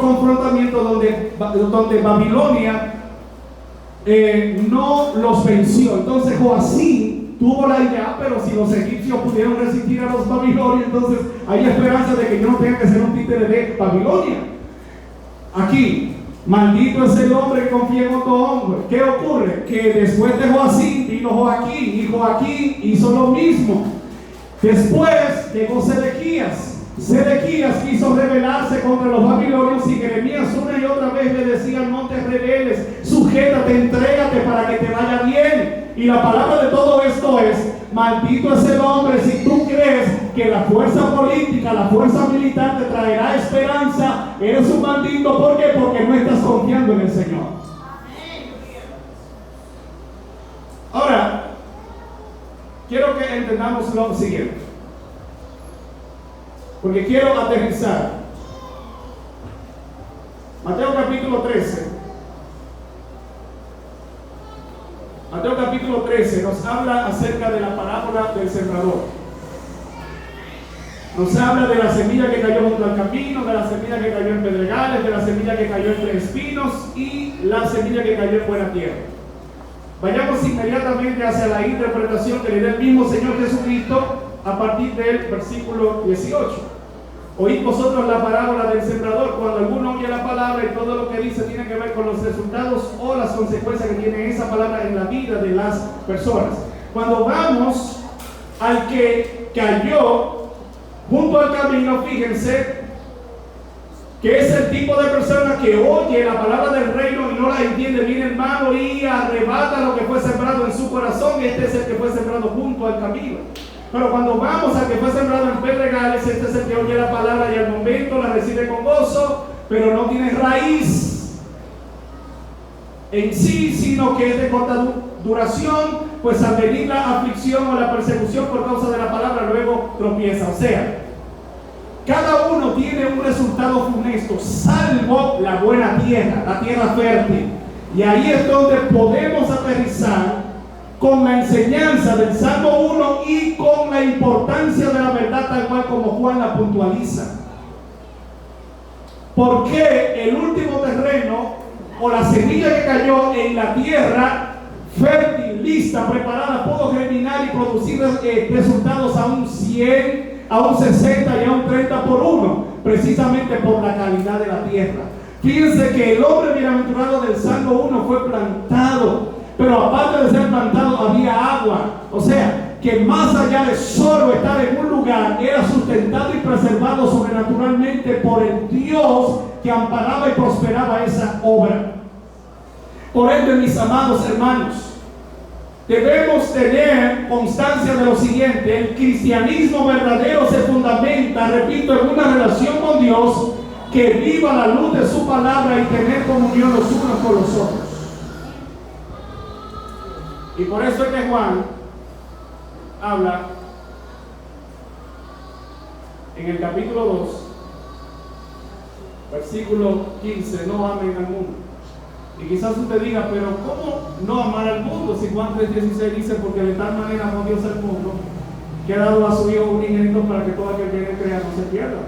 confrontamiento donde Babilonia no los venció. Entonces Joacim tuvo la idea: pero si los egipcios pudieron resistir a los babilonios, entonces hay esperanza de que yo no tenga que ser un títere de Babilonia. Aquí, maldito es el hombre que confía en otro hombre. ¿Qué ocurre? Que después de Joacim vino Joaquín, y Joaquín hizo lo mismo. Después llegó Sedequías. Sedequías quiso rebelarse contra los babilonios y Jeremías una y otra vez le decía: no te rebeles, sujétate, entrégate para que te vaya bien. Y la palabra de todo esto es: maldito es el hombre si tú crees que la fuerza política, la fuerza militar te traerá esperanza, eres un maldito. ¿Por qué? Porque no estás confiando en el Señor. Ahora, quiero que entendamos lo siguiente, porque quiero aterrizar. Mateo capítulo 13. Mateo capítulo 13 nos habla acerca de la parábola del sembrador. Nos habla de la semilla que cayó junto al camino, de la semilla que cayó en pedregales, de la semilla que cayó entre espinos y la semilla que cayó en buena tierra. Vayamos inmediatamente hacia la interpretación que le da el mismo Señor Jesucristo a partir del versículo 18. Oíd vosotros la parábola del sembrador. Cuando alguno oye la palabra y todo lo que dice tiene que ver con los resultados o las consecuencias que tiene esa palabra en la vida de las personas. Cuando vamos al que cayó junto al camino, fíjense que es el tipo de persona que oye la palabra del reino y no la entiende. Viene el malo y arrebata lo que fue sembrado en su corazón. Este es el que fue sembrado junto al camino. Pero cuando vamos al que fue sembrado en pedregales, este es el que oye la palabra y al momento la recibe con gozo, pero no tiene raíz en sí, sino que es de corta duración, pues al venir la aflicción o la persecución por causa de la palabra, luego tropieza. O sea, cada uno tiene un resultado funesto, salvo la buena tierra, la tierra fértil. Y ahí es donde podemos aterrizar con la enseñanza del Salmo 1 y con la importancia de la verdad tal cual como Juan la puntualiza. Porque el último terreno o la semilla que cayó en la tierra fértil, lista, preparada, pudo germinar y producir resultados a un 100, a un 60 y a un 30 por 1, precisamente por la calidad de la tierra. Fíjense que el hombre bienaventurado del Salmo 1 fue plantado, pero aparte de ser plantado había agua. O sea, que más allá de solo estar en un lugar, era sustentado y preservado sobrenaturalmente por el Dios que amparaba y prosperaba esa obra. Por ende, mis amados hermanos, debemos tener constancia de lo siguiente: el cristianismo verdadero se fundamenta, repito, en una relación con Dios, que viva la luz de su palabra y tener comunión los unos con los otros. Y por eso es que Juan habla en el capítulo 2, versículo 15, no amen al mundo. Y quizás usted diga, pero ¿cómo no amar al mundo? Si Juan 3:16 dice, porque de tal manera amó Dios al mundo, que ha dado a su Hijo unigénito para que todo aquel que en él crea no se pierda,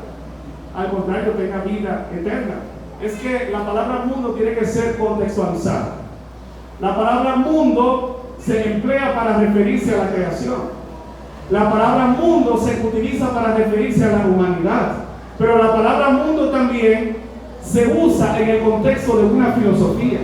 al contrario, tenga vida eterna. Es que la palabra mundo tiene que ser contextualizada. La palabra mundo se emplea para referirse a la creación. La palabra mundo se utiliza para referirse a la humanidad. Pero la palabra mundo también se usa en el contexto de una filosofía.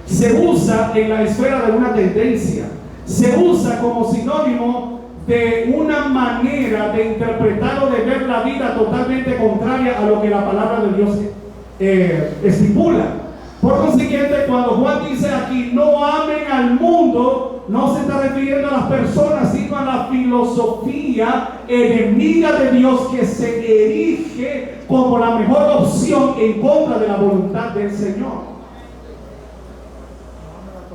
Se usa en la esfera de una tendencia. Se usa como sinónimo de una manera de interpretar o de ver la vida totalmente contraria a lo que la palabra de Dios estipula. Por consiguiente, cuando Juan dice aquí, no amen al mundo, no se está refiriendo a las personas, sino a la filosofía enemiga de Dios que se erige como la mejor opción en contra de la voluntad del Señor.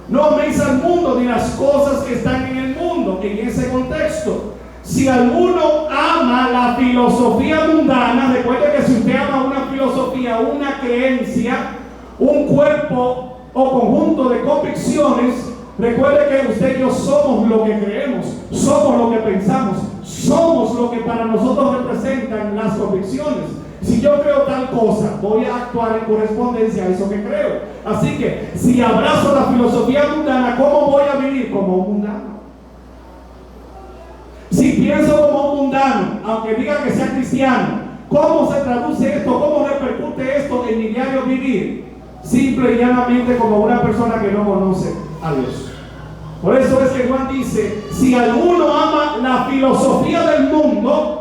No améis al mundo ni las cosas que están en el mundo. En ese contexto, si alguno ama la filosofía mundana, recuerde que si usted ama una filosofía, una creencia, un cuerpo o conjunto de convicciones, recuerde que usted y yo somos lo que creemos, somos lo que pensamos, somos lo que para nosotros representan las convicciones. Si yo creo tal cosa, voy a actuar en correspondencia a eso que creo. Así que si abrazo la filosofía mundana, ¿cómo voy a vivir? Como un mundano. Si pienso como un mundano, aunque diga que sea cristiano, ¿cómo se traduce esto? ¿Cómo repercute esto en mi diario vivir? Simple y llanamente como una persona que no conoce a Dios. Por eso es que Juan dice, si alguno ama la filosofía del mundo,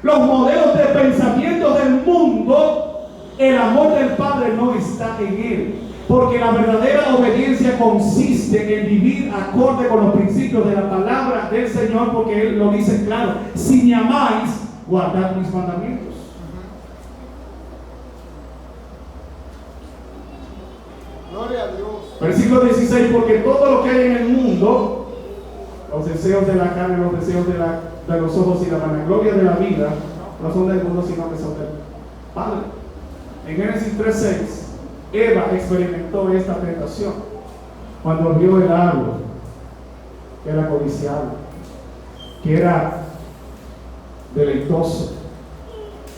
los modelos de pensamiento del mundo, el amor del Padre no está en él. Porque la verdadera obediencia consiste en vivir acorde con los principios de la palabra del Señor, porque Él lo dice claro: si me amáis, guardad mis mandamientos. Gloria a Dios. Versículo 16: porque todo lo que hay en el mundo, los deseos de la carne, los deseos de los ojos y la vanagloria de la vida, no son del mundo, sino que son del Padre. En Génesis 3:6, Eva experimentó esta tentación cuando vio el árbol que era codiciable, que era deleitoso.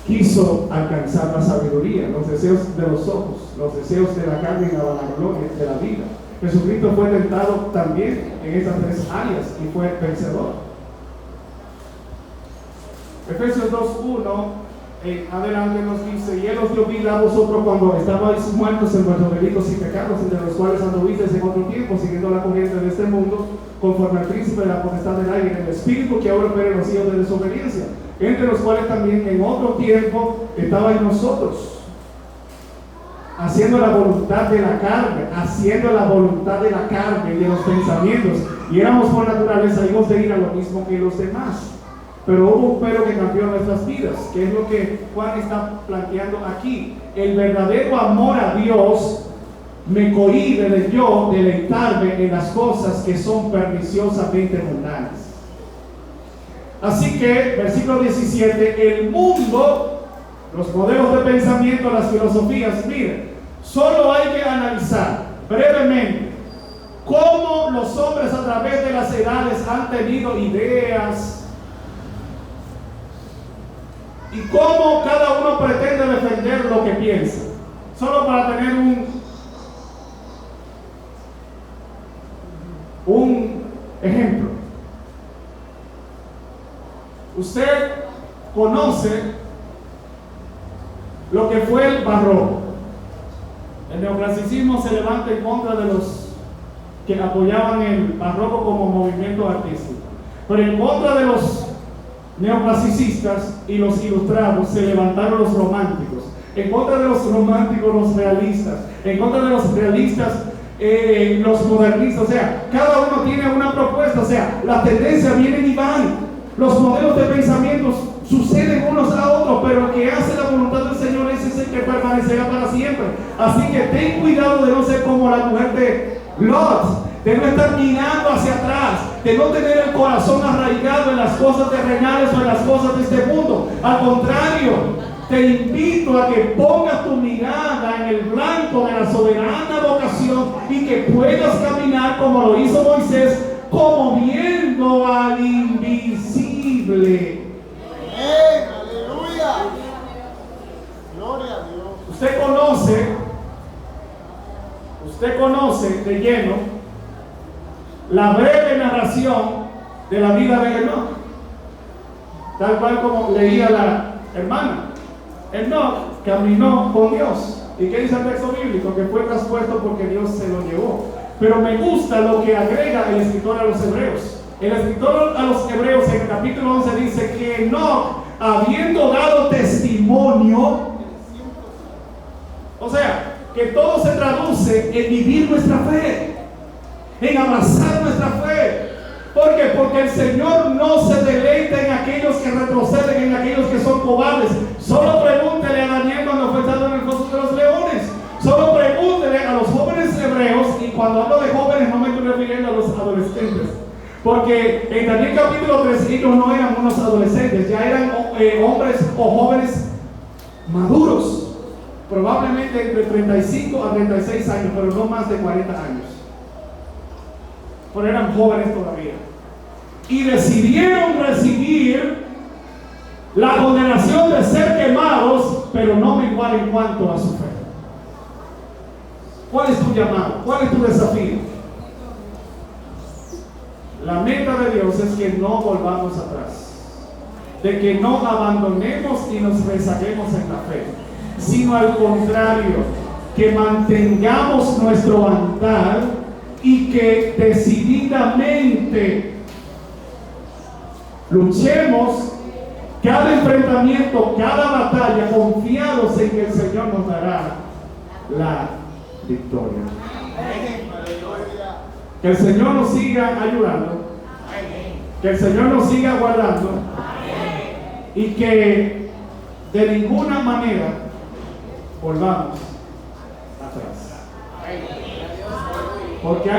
Quiso alcanzar la sabiduría, los deseos de los ojos, los deseos de la carne y la vanagloria de la vida. Jesucristo fue tentado también en estas tres áreas y fue vencedor. Efesios 2:1 adelante nos dice: y Él os dio vida a vosotros cuando estabais muertos en vuestros delitos y pecados, entre los cuales anduvisteis en otro tiempo, siguiendo la corriente de este mundo, conforme al príncipe de la potestad del aire, el espíritu que ahora opera en los hijos de desobediencia, entre los cuales también en otro tiempo estabais nosotros, haciendo la voluntad de la carne, y de los pensamientos, y éramos por naturaleza hijos de ira, lo mismo que los demás. Pero hubo un pero que cambió nuestras vidas, que es lo que Juan está planteando aquí. El verdadero amor a Dios me cohíbe de yo deleitarme en las cosas que son perniciosamente mundanas. Así que, versículo 17, el mundo, los modelos de pensamiento, las filosofías, miren, solo hay que analizar brevemente cómo los hombres a través de las edades han tenido ideas y cómo cada uno pretende defender lo que piensa. Solo para tener un ejemplo. Usted conoce lo que fue el barroco. El neoclasicismo se levanta en contra de los que apoyaban el barroco como movimiento artístico, pero en contra de los neoclasicistas y los ilustrados se levantaron los románticos. En contra de los románticos, los realistas. En contra de los realistas, los modernistas. O sea, cada uno tiene una propuesta. O sea, las tendencias vienen y van. Los modelos de pensamientos suceden unos a otros, pero el que hace la voluntad del Señor, ese es el que permanecerá para siempre. Así que ten cuidado de no ser como la mujer de Lot, de no estar mirando hacia atrás, de no tener el corazón arraigado en las cosas terrenales o en las cosas de este mundo. Al contrario, te invito a que pongas tu mirada en el blanco de la soberana vocación y que puedas caminar como lo hizo Moisés, como viendo al invisible. Amén, aleluya. Gloria a Dios. Usted conoce de lleno la breve narración de la vida de Enoc, tal cual como leía la hermana. Enoc caminó con Dios. ¿Y qué dice el texto bíblico? Que fue traspuesto porque Dios se lo llevó. Pero me gusta lo que agrega el escritor a los hebreos. El escritor a los hebreos en el capítulo 11 dice que Enoc, habiendo dado testimonio, o sea, que todo se traduce en vivir nuestra fe, en abrazar nuestra fe. ¿Por qué? Porque el Señor no se deleita en aquellos que retroceden, en aquellos que son cobardes. Solo pregúntele a Daniel cuando fue echado en el foso de los leones. Solo pregúntele a los jóvenes hebreos, y cuando hablo de jóvenes no me estoy refiriendo a los adolescentes, porque en Daniel capítulo 3 ellos no eran unos adolescentes, ya eran hombres o jóvenes maduros, probablemente entre 35 a 36 años, pero no más de 40 años. Pero eran jóvenes todavía, y decidieron recibir la condenación de ser quemados, pero no menguar en cuanto a su fe. ¿Cuál es tu llamado? ¿Cuál es tu desafío? La meta de Dios es que no volvamos atrás, de que no abandonemos y nos rezaguemos en la fe, sino al contrario, que mantengamos nuestro andar y que decididamente luchemos cada enfrentamiento, cada batalla, confiados en que el Señor nos dará la victoria. Que el Señor nos siga ayudando, que el Señor nos siga guardando y que de ninguna manera volvamos atrás. Porque